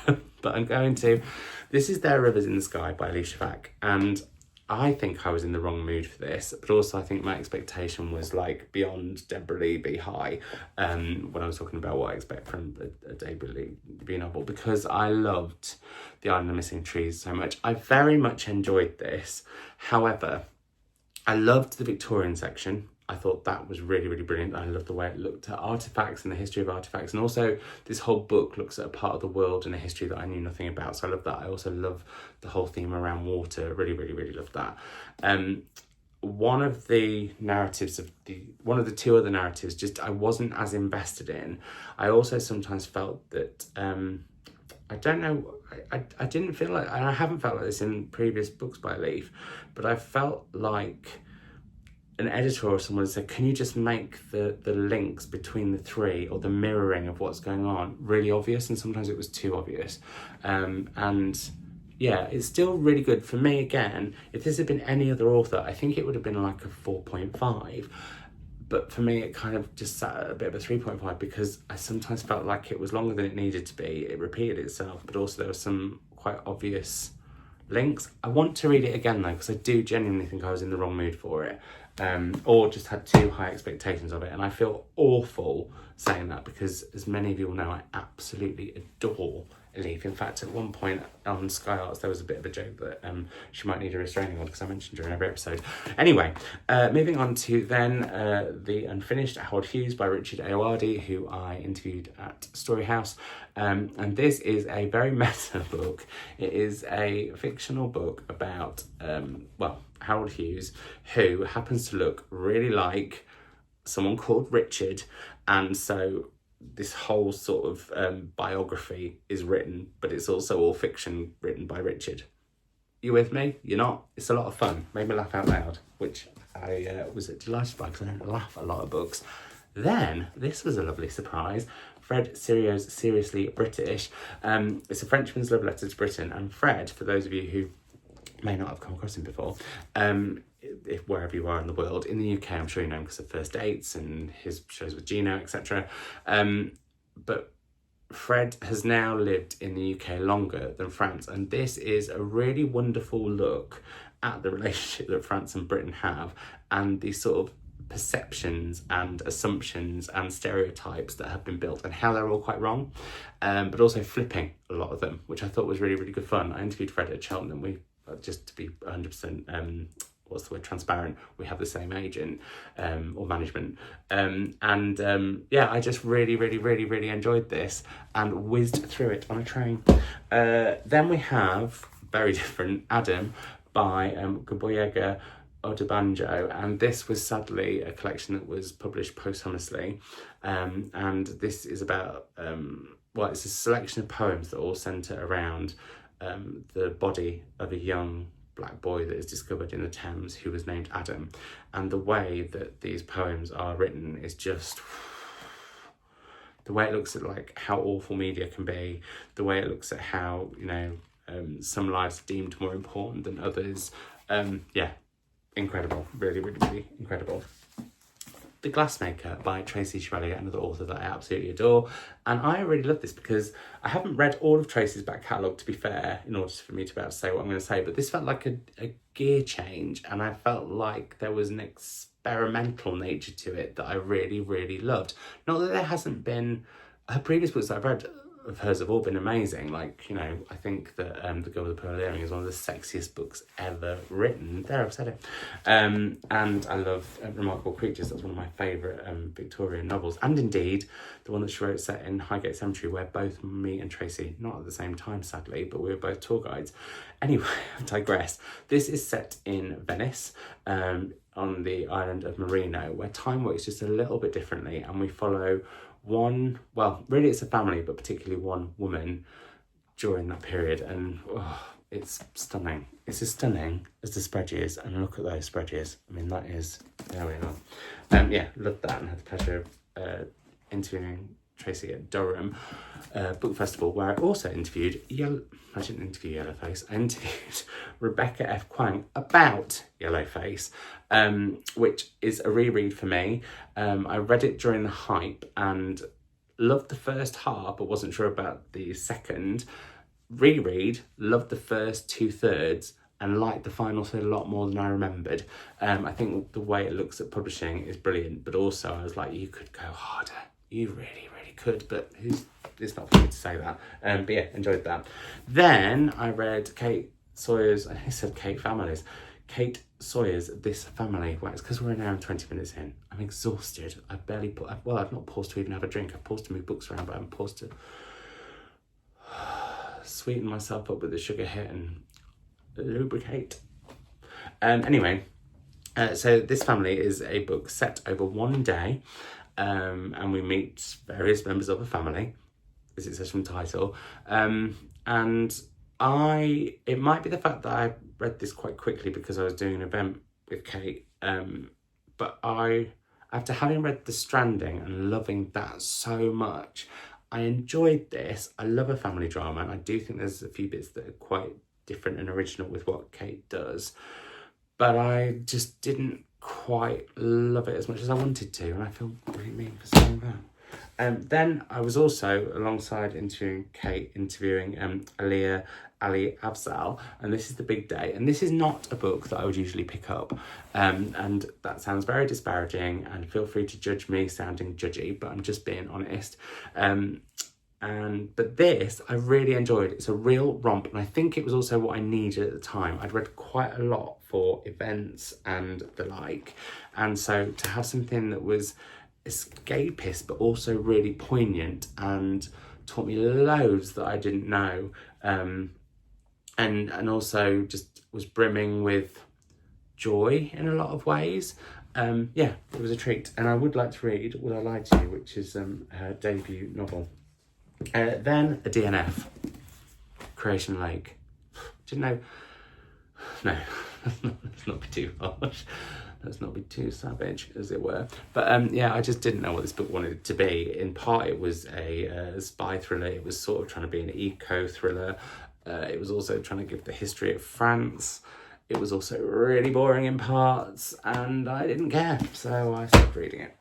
but I'm going to. This is There Are Rivers in the Sky by Alicia Fack, and I think I was in the wrong mood for this, but also I think my expectation was like beyond Deborah Levy high when I was talking about what I expect from a Deborah Levy novel, because I loved The Island of Missing Trees so much. I very much enjoyed this. However, I loved the Victorian section. I thought that was really brilliant. I loved the way it looked at artifacts and the history of artifacts, and also this whole book looks at a part of the world and a history that I knew nothing about, so I love that. I also love the whole theme around water. Really loved that. One of the two other narratives just I wasn't as invested in. I also sometimes felt that I don't know, I didn't feel like, and I haven't felt like this in previous books by Leaf, but I felt like an editor or someone said, can you just make the links between the three, or the mirroring of what's going on, really obvious? And sometimes it was too obvious. And yeah, it's still really good. For me, again, if this had been any other author, I think it would have been like a 4.5. But for me, it kind of just sat at a bit of a 3.5, because I sometimes felt like it was longer than it needed to be. It repeated itself, but also there were some quite obvious links. I want to read it again though, because I do genuinely think I was in the wrong mood for it. Or just had too high expectations of it, and I feel awful saying that because, as many of you will know, I absolutely adore Elif. In fact, at one point on Sky Arts, there was a bit of a joke that she might need a restraining order because I mentioned her in every episode. Anyway, moving on to then The Unfinished, Harold Hughes by Richard Ayoade, who I interviewed at Story House. And this is a very meta book. It is a fictional book about, Harold Hughes, who happens to look really like someone called Richard, and so this whole sort of biography is written, but it's also all fiction written by Richard. You with me? You're not? It's a lot of fun. Made me laugh out loud, which I was delighted by because I don't laugh at a lot of books. Then, this was a lovely surprise. Fred Sirio's Seriously British. It's a Frenchman's love letter to Britain, and Fred, for those of you who may not have come across him before, if wherever you are in the world, in the UK, I'm sure you know him because of First Dates and his shows with Gino, etc. But Fred has now lived in the UK longer than France, and this is a really wonderful look at the relationship that France and Britain have, and the sort of perceptions and assumptions and stereotypes that have been built and how they're all quite wrong, but also flipping a lot of them, which I thought was really, really good fun. I interviewed Fred at Cheltenham. We, just to be 100% transparent, we have the same agent or management, I just really enjoyed this and whizzed through it on a train. Then we have very different Adam by Gboyega Odebanjo, and this was sadly a collection that was published posthumously, and this is about it's a selection of poems that all centre around the body of a young black boy that is discovered in the Thames who was named Adam, and the way that these poems are written is just the way it looks at like how awful media can be, the way it looks at how some lives are deemed more important than others. Incredible, really incredible. The Glassmaker by Tracy Chevalier, another author that I absolutely adore. And I really love this because I haven't read all of Tracy's back catalogue, to be fair, in order for me to be able to say what I'm going to say, but this felt like a gear change, and I felt like there was an experimental nature to it that I really loved. Not that there hasn't been, her previous books that I've read of hers have all been amazing. Like, I think that The Girl with the Pearl Earring is one of the sexiest books ever written. There, I've said it. And I love Remarkable Creatures. That's one of my favourite Victorian novels. And indeed, the one that she wrote set in Highgate Cemetery, where both me and Tracy, not at the same time sadly, but we were both tour guides. Anyway, I digress. This is set in Venice, on the island of Marino, where time works just a little bit differently, and we follow really it's a family, but particularly one woman during that period, and it's stunning. It's as stunning as the spreads, and look at those spreads. I mean, that is, there we are. Loved that, and had the pleasure of interviewing Tracy at Durham Book Festival, where I also interviewed I didn't interview Yellowface, I interviewed Rebecca F. Kwang about Yellowface, which is a reread for me. I read it during the hype and loved the first half, but wasn't sure about the second. Reread, loved the first 2/3 and liked the final third a lot more than I remembered. I think the way it looks at publishing is brilliant, but also I was like, you could go harder. You really could, but it's not for me to say that. Enjoyed that. Then I read Kate Sawyer's, I said Kate Families, Kate Sawyer's This Family. Well, it's because we're an hour and 20 minutes in. I'm exhausted. I've not paused to even have a drink. I've paused to move books around, but I haven't paused to sweeten myself up with a sugar hit and lubricate. So This Family is a book set over one day, and we meet various members of a family, as it says from the title. It might be the fact that I read this quite quickly because I was doing an event with Kate, but after having read The Stranding and loving that so much, I enjoyed this. I love a family drama, and I do think there's a few bits that are quite different and original with what Kate does, but I just didn't quite love it as much as I wanted to, and I feel really mean for saying Then I was also, alongside interviewing Ali Afzal, and this is The Big Day. And this is not a book that I would usually pick up. And that sounds very disparaging, and feel free to judge me sounding judgy, but I'm just being honest. But this I really enjoyed. It's a real romp, and I think it was also what I needed at the time. I'd read quite a lot for events and the like, and so to have something that was escapist but also really poignant and taught me loads that I didn't know, and also just was brimming with joy in a lot of ways. Yeah, it was a treat, and I would like to read Will I Lie to You, which is her debut novel. Then a DNF, Creation Lake. Didn't know. No, let's not be too harsh. Let's not be too savage, as it were. But yeah, I just didn't know what this book wanted it to be. In part, it was a spy thriller. It was sort of trying to be an eco thriller. It was also trying to give the history of France. It was also really boring in parts, and I didn't care, so I stopped reading it.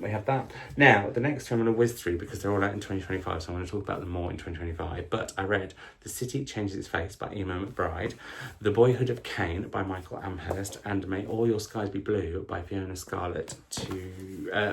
We have that. Now, the next two I'm going to whiz through because they're all out in 2025, so I'm going to talk about them more in 2025. But I read The City Changes Its Face by Emma McBride, The Boyhood of Cain by Michael Amherst, and May All Your Skies Be Blue by Fiona Scarlett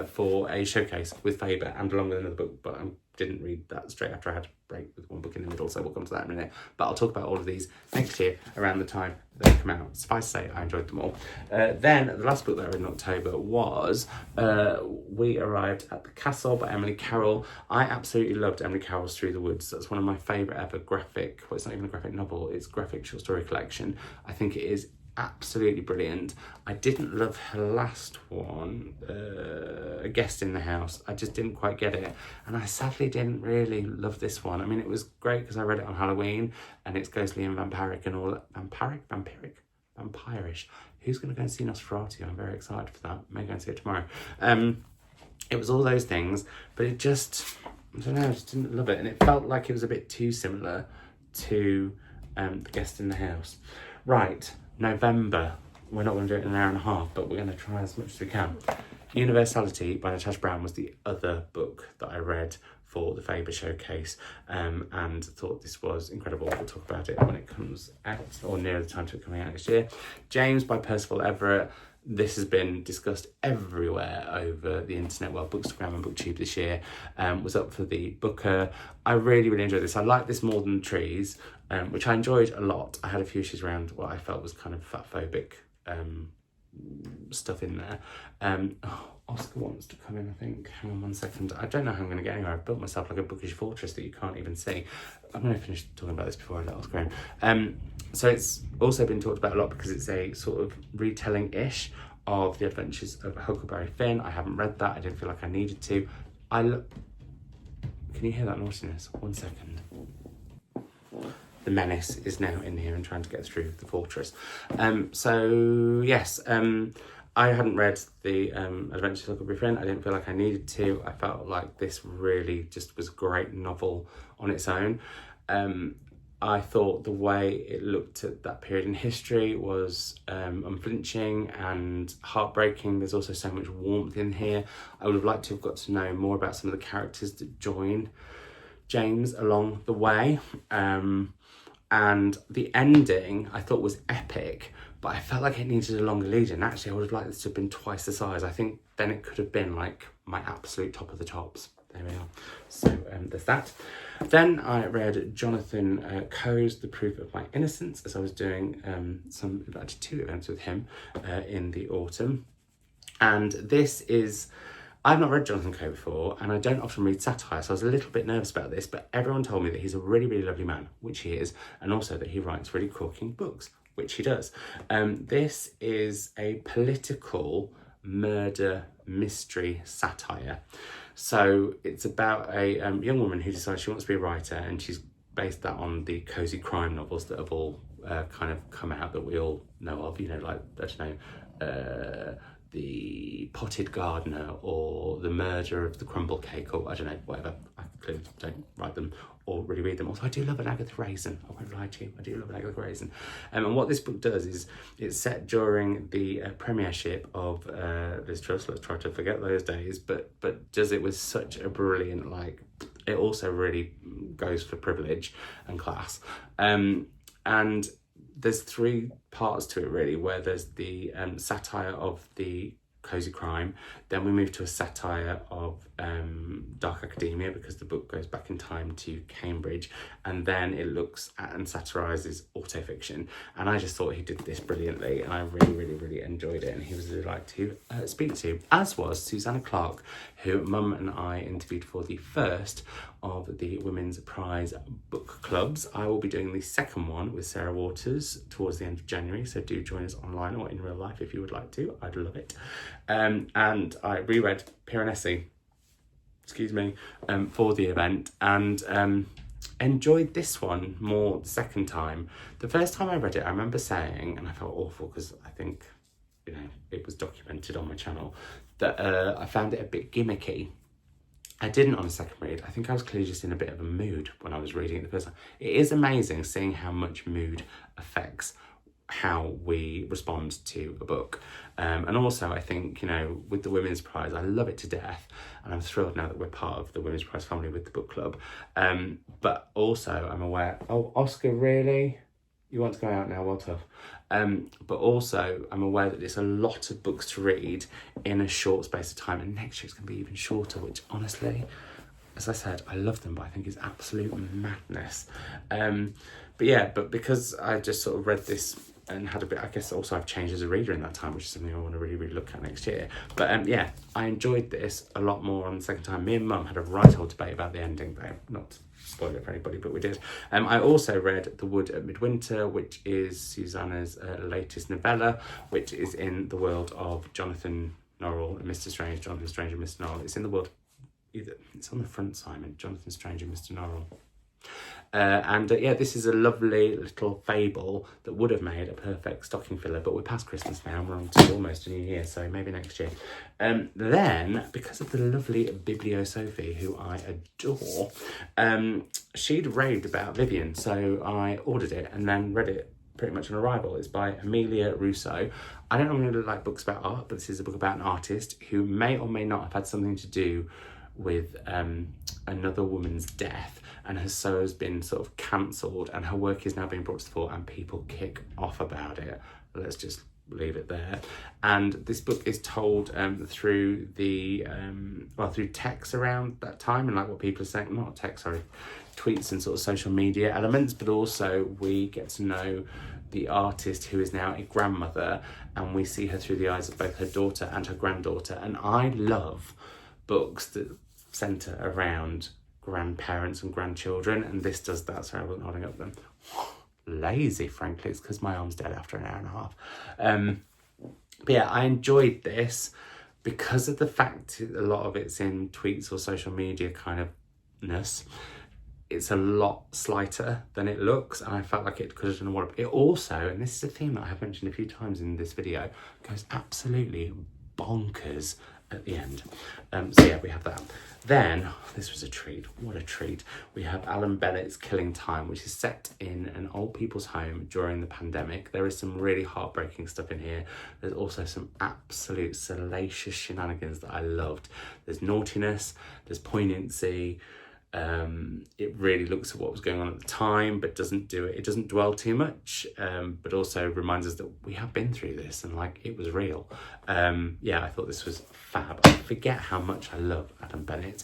for a showcase with Faber, and along with another book, but I didn't read that straight after I had a break with one book in the middle, so we'll come to that in a minute. But I'll talk about all of these next year around the time they come out. Suffice to say, I enjoyed them all. Then the last book that I read in October was We Arrived at the Castle by Emily Carroll. I absolutely loved Emily Carroll's Through the Woods. That's one of my favourite ever graphic, well, it's not even a graphic novel, it's graphic short story collection. I think it is absolutely brilliant. I didn't love her last one, A Guest in the House. I just didn't quite get it, and I sadly didn't really love this one. I mean, it was great because I read it on Halloween, and it's ghostly and vampiric and all that. Vampirish. Who's going to go and see Nosferatu? I'm very excited for that. May go and see it tomorrow. It was all those things, but it just, I don't know, I just didn't love it, and it felt like it was a bit too similar to The Guest in the House. Right, November. We're not going to do it in an hour and a half, but we're going to try as much as we can. Universality by Natasha Brown was the other book that I read for the Faber showcase, and thought this was incredible. We'll talk about it when it comes out, or near the time to it coming out next year. James by Percival Everett. This has been discussed everywhere over the internet, well, Bookstagram and Booktube this year. Was up for the Booker. I really, really enjoyed this. I like this more than Trees, which I enjoyed a lot. I had a few issues around what I felt was kind of fat-phobic stuff in there. Oscar wants to come in, I think. Hang on one second. I don't know how I'm going to get anywhere. I've built myself like a bookish fortress that you can't even see. I'm going to finish talking about this before I let Oscar in. So it's also been talked about a lot because it's a sort of retelling-ish of The Adventures of Huckleberry Finn. I haven't read that. I didn't feel like I needed to. Can you hear that naughtiness? 1 second. The menace is now in here and trying to get through the fortress. So yes, I hadn't read the Adventures of Huckleberry Finn. I didn't feel like I needed to. I felt like this really just was a great novel on its own. I thought the way it looked at that period in history was unflinching and heartbreaking. There's also so much warmth in here. I would have liked to have got to know more about some of the characters that join James along the way. And the ending I thought was epic, but I felt like it needed a longer lead in. Actually, I would have liked this to have been twice the size. I think then it could have been like my absolute top of the tops. There we are. So there's that. Then I read Jonathan Coe's The Proof of My Innocence, as I was doing actually 2 events with him in the autumn. And this is, I've not read Jonathan Coe before, and I don't often read satire, so I was a little bit nervous about this, but everyone told me that he's a really, really lovely man, which he is, and also that he writes really corking books, which he does. This is a political murder mystery satire. So it's about a young woman who decides she wants to be a writer, and she's based that on the cozy crime novels that have all kind of come out that we all know of, you know, like, I don't know, The Potted Gardener or The Murder of the Crumble Cake, or I don't know, whatever. clearly don't write them or really read them. Also, I do love an Agatha Raisin. I won't lie to you, I do love an Agatha Raisin. And what this book does is it's set during the premiership of Liz Truss. Let's try to forget those days, but does it with such a brilliant, like, it also really goes for privilege and class. And there's 3 parts to it really, where there's the satire of the cozy crime, then we move to a satire of dark academia, because the book goes back in time to Cambridge, and then it looks at and satirises autofiction. And I just thought he did this brilliantly, and I really enjoyed it, and he was a delight to speak to, as was Susanna Clarke, who Mum and I interviewed for the first of the Women's Prize book clubs. I will be doing the second one with Sarah Waters towards the end of January, so do join us online or in real life if you would like to. I'd love it. And I reread Piranesi, for the event, and enjoyed this one more the second time. The first time I read it, I remember saying, and I felt awful because I think, you know, it was documented on my channel, that I found it a bit gimmicky. I didn't on a second read. I think I was clearly just in a bit of a mood when I was reading it the first time. It is amazing seeing how much mood affects how we respond to a book. And also, I think, you know, with the Women's Prize, I love it to death, and I'm thrilled now that we're part of the Women's Prize family with the book club. But also, I'm aware, oh, Oscar, really? You want to go out now? Well, tough. But also, I'm aware that it's a lot of books to read in a short space of time, and next year's going to be even shorter, which honestly, as I said, I love them, but I think it's absolute madness. But because I just sort of read this and had a bit, I guess also I've changed as a reader in that time, which is something I want to really look at next year. But I enjoyed this a lot more on the second time. Me and Mum had a right old debate about the ending, though, not to spoil it for anybody, but we did. I also read The Wood at Midwinter, which is Susanna's latest novella, which is in the world of Jonathan Norrell and Mr. Strange, Jonathan Strange and Mr. Norrell. It's in the world, it's on the front, Simon, Jonathan Strange and Mr. Norrell. This is a lovely little fable that would have made a perfect stocking filler, but we're past Christmas now, we're on to almost a new year, so maybe next year. Then, because of the lovely Biblio Sophie, who I adore, she'd raved about Vivian, so I ordered it and then read it pretty much on arrival. It's by Amelia Russo. I don't normally like books about art, but this is a book about an artist who may or may not have had something to do with another woman's death, and has been sort of cancelled, and her work is now being brought to the fore and people kick off about it. Let's just leave it there. And this book is told through the through text around that time, and like what people are saying, not text, sorry, tweets and sort of social media elements, but also we get to know the artist, who is now a grandmother, and we see her through the eyes of both her daughter and her granddaughter. And I love books that centre around grandparents and grandchildren, and this does that. Sorry, I wasn't holding up them. Lazy, frankly. It's because my arm's dead after an hour and a half. I enjoyed this because of the fact a lot of it's in tweets or social media kind of ness. It's a lot slighter than it looks, and I felt like it could have done more. It also, and this is a theme that I have mentioned a few times in this video, goes absolutely bonkers at the end. We have that. Then, this was a treat. What a treat. We have Alan Bennett's Killing Time, which is set in an old people's home during the pandemic. There is some really heartbreaking stuff in here. There's also some absolute salacious shenanigans that I loved. There's naughtiness, there's poignancy. It really looks at what was going on at the time, but doesn't dwell too much, but also reminds us that we have been through this and like it was real. I thought this was fab. I forget how much I love Adam Bennett.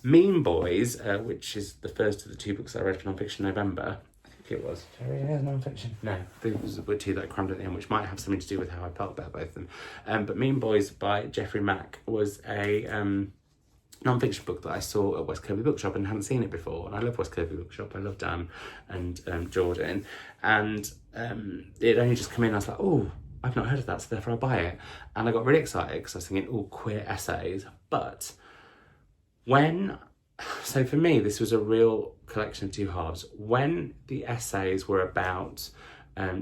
Mean Boys, which is the first of the 2 books I read for non-fiction November. I think it was. Non-fiction? No, these were 2 that I crammed at the end, which might have something to do with how I felt about both of them. But Mean Boys by Jeffrey Mack was a non-fiction book that I saw at West Kirby Bookshop and hadn't seen it before. And I love West Kirby Bookshop. I love Dan and Jordan. And it only just come in. I was like, oh, I've not heard of that, so therefore I'll buy it. And I got really excited because I was thinking, oh, queer essays. But so for me, this was a real collection of 2 halves. When the essays were about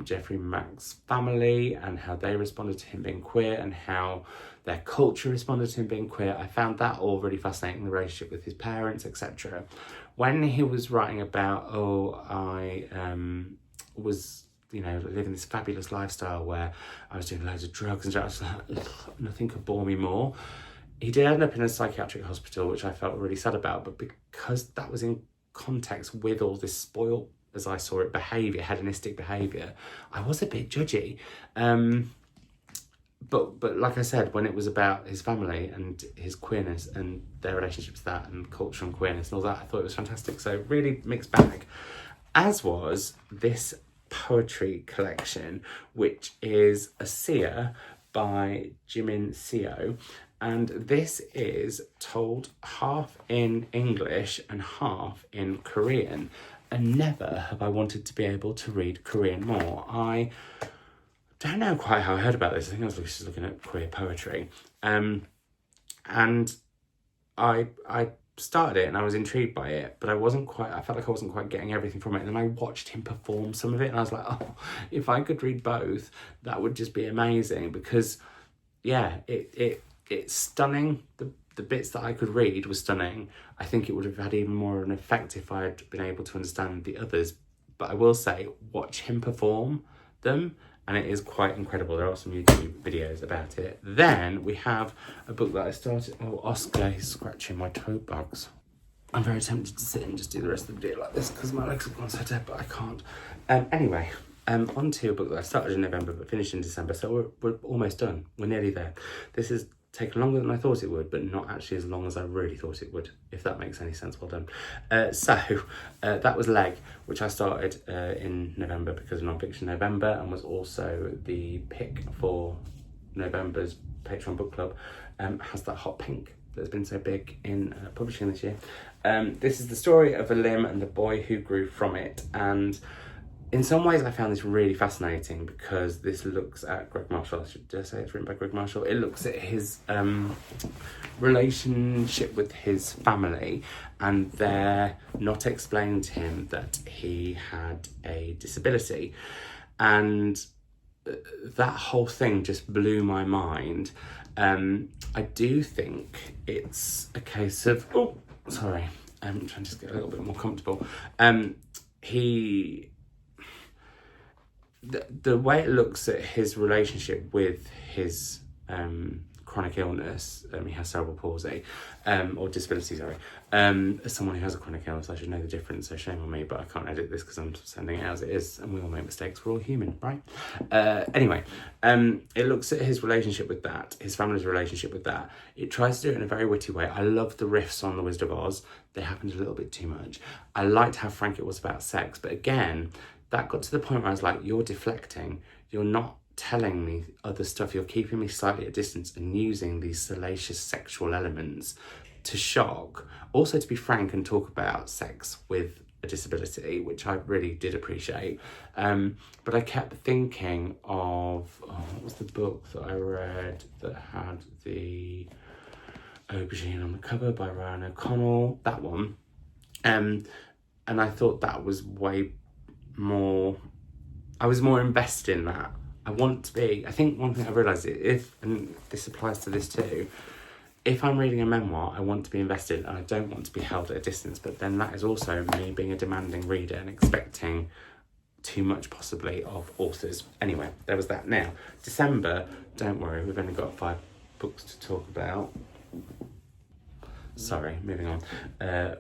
Jeffrey Mack's family and how they responded to him being queer and how their culture responded to him being queer. I found that all really fascinating, the relationship with his parents, etc. When he was writing about, I was, living this fabulous lifestyle where I was doing loads of drugs and drugs, nothing could bore me more. He did end up in a psychiatric hospital, which I felt really sad about, but because that was in context with all this spoiled, as I saw it, behaviour, hedonistic behaviour, I was a bit judgy. But like I said, when it was about his family and his queerness and their relationships to that and culture and queerness and all that, I thought it was fantastic. So really mixed bag. As was this poetry collection, which is a seer by Jimin Seo. And this is told half in English and half in Korean. And never have I wanted to be able to read Korean more. I don't know quite how I heard about this. I think I was just looking at queer poetry. And I started it and I was intrigued by it, but I felt like I wasn't quite getting everything from it. And then I watched him perform some of it and I was like, oh, if I could read both, that would just be amazing. Because yeah, it's stunning. The bits that I could read was stunning. I think it would have had even more of an effect if I had been able to understand the others. But I will say, watch him perform them, and it is quite incredible. There are some YouTube videos about it. Then we have a book that I started. Oh, Oscar, he's scratching my tote bags. I'm very tempted to sit and just do the rest of the video like this because my legs have gone so dead, but I can't. Anyway, on to a book that I started in November but finished in December. So we're almost done. We're nearly there. This has taken longer than I thought it would, but not actually as long as I really thought it would, if that makes any sense. Well done. So that was Leg, which I started in November because of Non-Fiction November, and was also the pick for November's Patreon book club. Has that hot pink that's been so big in publishing this year. This is the story of a limb and the boy who grew from it, and in some ways I found this really fascinating because this looks at Greg Marshall. Did I say it's written by Greg Marshall? It looks at his relationship with his family, and they're not explaining to him that he had a disability. And that whole thing just blew my mind. I do think it's a case of... Oh, sorry. I'm trying to just get a little bit more comfortable. The way it looks at his relationship with his chronic illness, he has cerebral palsy, or disability, sorry. As someone who has a chronic illness, I should know the difference, so shame on me, but I can't edit this because I'm sending it as it is, and we all make mistakes, we're all human, right? Anyway, it looks at his relationship with that, his family's relationship with that. It tries to do it in a very witty way. I love the riffs on The Wizard of Oz. They happened a little bit too much. I liked how frank it was about sex, but again, that got to the point where I was like, you're deflecting. You're not telling me other stuff. You're keeping me slightly at a distance and using these salacious sexual elements to shock. Also to be frank and talk about sex with a disability, which I really did appreciate. But I kept thinking of, what was the book that I read that had the aubergine on the cover by Ryan O'Connell? That one. And I thought that was I was more invested in that. I want to be, I think one thing I've realised is and this applies to this too, if I'm reading a memoir, I want to be invested and I don't want to be held at a distance, but then that is also me being a demanding reader and expecting too much possibly of authors. Anyway, there was that. Now, December, don't worry, we've only got 5 books to talk about. Sorry, moving on.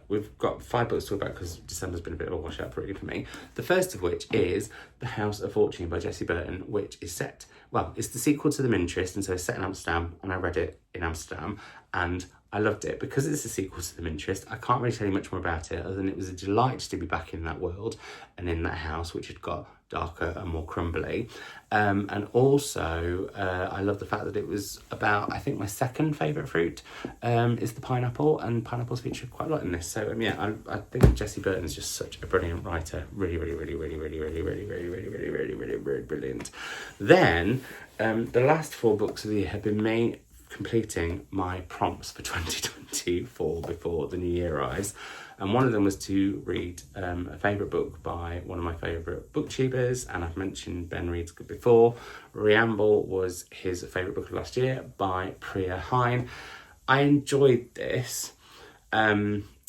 We've got 5 books to talk about because December's been a bit of a washout for reading for me. The first of which is The House of Fortune by Jessie Burton, which is set... Well, it's the sequel to The Minstress, and so it's set in Amsterdam, and I read it in Amsterdam, and I loved it. Because it's a sequel to The Minstress, I can't really tell you much more about it, other than it was a delight to be back in that world and in that house, which had got darker and more crumbly. And also, I love the fact that it was about, I think my second favourite fruit is the pineapple, and pineapples feature quite a lot in this. So yeah, I think Jessie Burton is just such a brilliant writer. Really brilliant. Then, the last 4 books of the year have been me completing my prompts for 2024 before the new year arrives. And one of them was to read a favourite book by one of my favourite booktubers, and I've mentioned Ben Reed's before. Reamble was his favourite book of last year by Priya Hine. I enjoyed this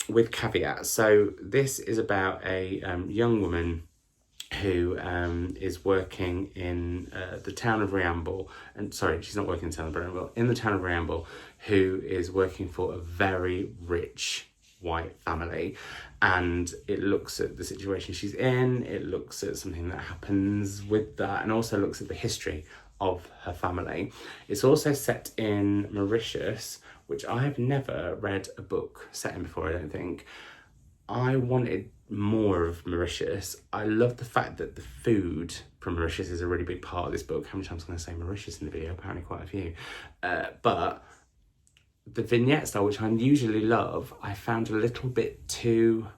with caveats. So this is about a young woman who is working in the town of Reamble, and sorry, she's not working in the town of Reamble, in the town of Reamble, who is working for a very rich white family. And it looks at the situation she's in, it looks at something that happens with that, and also looks at the history of her family. It's also set in Mauritius, which I have never read a book set in before, I don't think. I wanted more of Mauritius. I love the fact that the food from Mauritius is a really big part of this book. How many times am I going to say Mauritius in the video? Apparently quite a few. But the vignette style, which I usually love, I found a little bit too...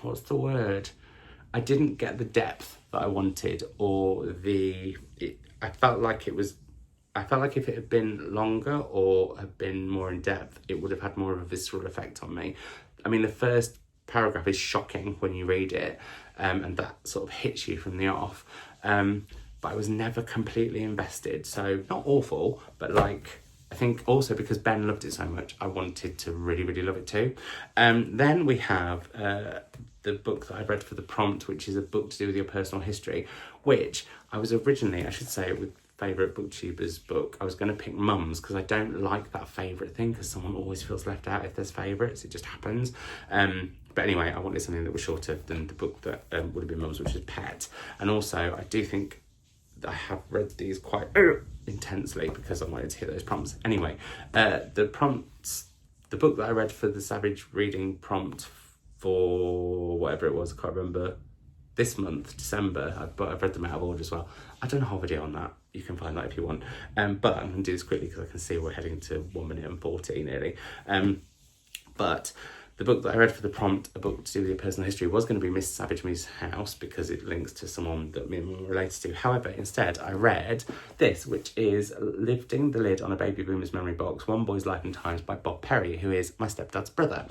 what's the word? I didn't get the depth that I wanted, or I felt like if it had been longer or had been more in depth, it would have had more of a visceral effect on me. I mean, the first paragraph is shocking when you read it, and that sort of hits you from the off. But I was never completely invested. So not awful, but like, I think also because Ben loved it so much, I wanted to really, really love it too. Then we have the book that I read for the prompt, which is a book to do with your personal history, which I was originally, I should say, with favourite booktuber's book, I was going to pick Mums, because I don't like that favourite thing, because someone always feels left out if there's favourites. It just happens. But anyway, I wanted something that was shorter than the book that would have been Mums, which is Pet. And also, I do think that I have read these quite intensely because I wanted to hit those prompts. Anyway, the book that I read for the Savage reading prompt for whatever it was, I can't remember, this month, December, but I've read them out of order as well. I've done a whole video on that. You can find that if you want. But I'm going to do this quickly because I can see we're heading to 1 minute and 40 nearly. But the book that I read for the prompt, a book to do with your personal history, was going to be Miss Savage Me's House because it links to someone that me and Mum are related to. However, instead, I read this, which is Lifting the Lid on a Baby Boomer's Memory Box, One Boy's Life and Times by Bob Perry, who is my stepdad's brother.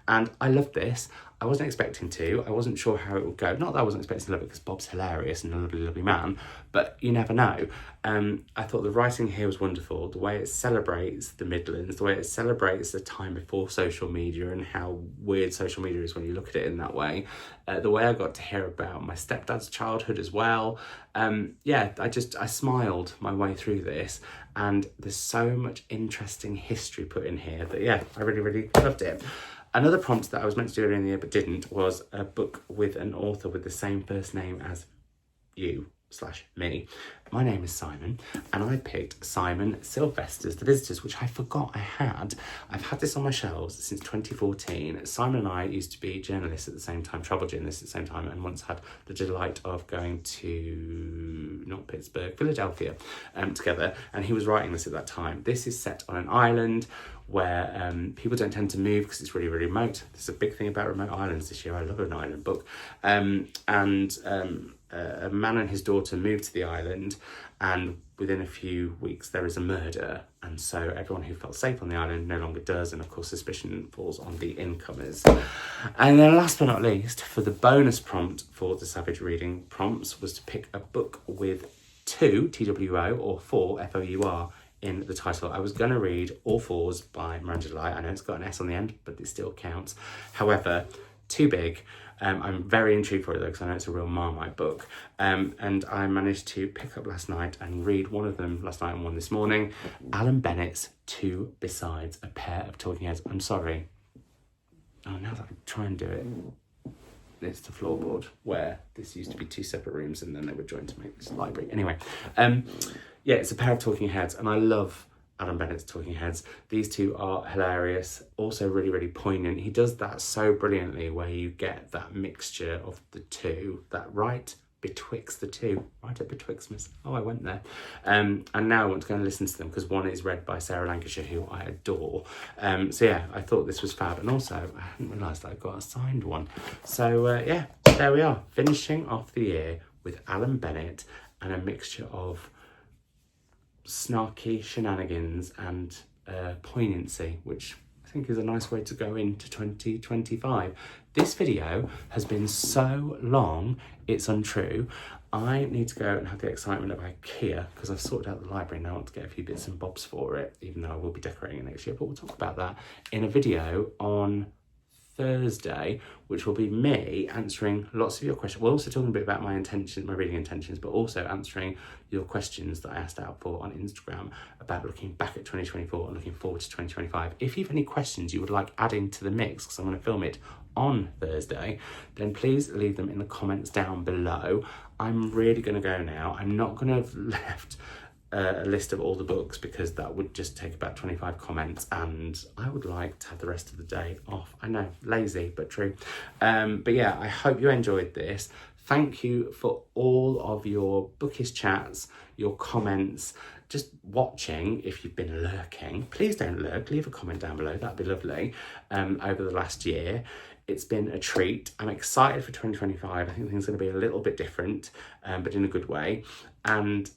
And I loved this. I wasn't expecting to. I wasn't sure how it would go. Not that I wasn't expecting to love it, because Bob's hilarious and a lovely, lovely man, but you never know. I thought the writing here was wonderful. The way it celebrates the Midlands, the way it celebrates the time before social media and how weird social media is when you look at it in that way. The way I got to hear about my stepdad's childhood as well. Yeah, I smiled my way through this, and there's so much interesting history put in here that, yeah, I really, really loved it. Another prompt that I was meant to do earlier in the year but didn't was a book with an author with the same first name as you/me. My name is Simon, and I picked Simon Sylvester's The Visitors, which I forgot I had. I've had this on my shelves since 2014. Simon and I used to be journalists at the same time, travel journalists at the same time, and once had the delight of going to, not Pittsburgh, Philadelphia together, and he was writing this at that time. This is set on an island where people don't tend to move because it's really, really remote. There's a big thing about remote islands this year. I love an island book. A man and his daughter move to the island, and within a few weeks there is a murder, and so everyone who felt safe on the island no longer does, and of course suspicion falls on the incomers. And then last but not least, for the bonus prompt for the Savage reading prompts, was to pick a book with 2 TWO or 4 FOUR in the title. I was going to read All Fours by Miranda July. I know it's got an S on the end, but it still counts. However, too big. I'm very intrigued for it though, because I know it's a real Marmite book. And I managed to pick up last night and read one of them last night and one this morning. Alan Bennett's Two Besides, a Pair of Talking Heads. I'm sorry. Oh, now that I try and do it, it's the floorboard, where this used to be 2 separate rooms and then they were joined to make this library. Anyway, yeah, it's a pair of talking heads, and I love Alan Bennett's Talking Heads. These two are hilarious, also really, really poignant. He does that so brilliantly, where you get that mixture of the two, that right betwixt the two, right at betwixtmas. Oh, I went there. And now I want to go and listen to them, because one is read by Sarah Lancashire, who I adore. So yeah, I thought this was fab, and also I hadn't realised that I got a signed one. So yeah, there we are, finishing off the year with Alan Bennett and a mixture of snarky shenanigans and poignancy, which I think is a nice way to go into 2025. This video has been so long, it's untrue. I need to go and have the excitement of IKEA because I've sorted out the library and I want to get a few bits and bobs for it, even though I will be decorating it next year, but we'll talk about that in a video on Thursday, which will be me answering lots of your questions. We're also talking a bit about my intentions, my reading intentions, but also answering your questions that I asked out for on Instagram about looking back at 2024 and looking forward to 2025. If you have any questions you would like adding to the mix, because I'm going to film it on Thursday, then please leave them in the comments down below. I'm really going to go now. I'm not going to have left a list of all the books because that would just take about 25 comments and I would like to have the rest of the day off. I know, lazy, but true. But yeah, I hope you enjoyed this. Thank you for all of your bookish chats, your comments, just watching. If you've been lurking, please don't lurk, leave a comment down below, that'd be lovely. Over the last year, it's been a treat. I'm excited for 2025. I think things are going to be a little bit different, but in a good way. And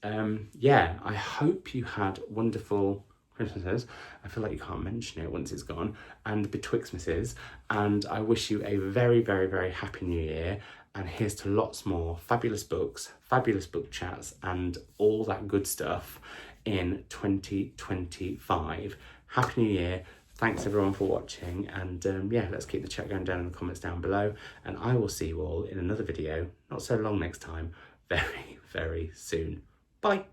yeah, I hope you had wonderful Christmases. I feel like you can't mention it once it's gone. And Betwixtmases. And I wish you a very, very, very happy new year. And here's to lots more fabulous books, fabulous book chats, and all that good stuff in 2025. Happy New Year. Thanks everyone for watching, and yeah, let's keep the chat going down in the comments down below, and I will see you all in another video, not so long next time, very, very soon. Bye.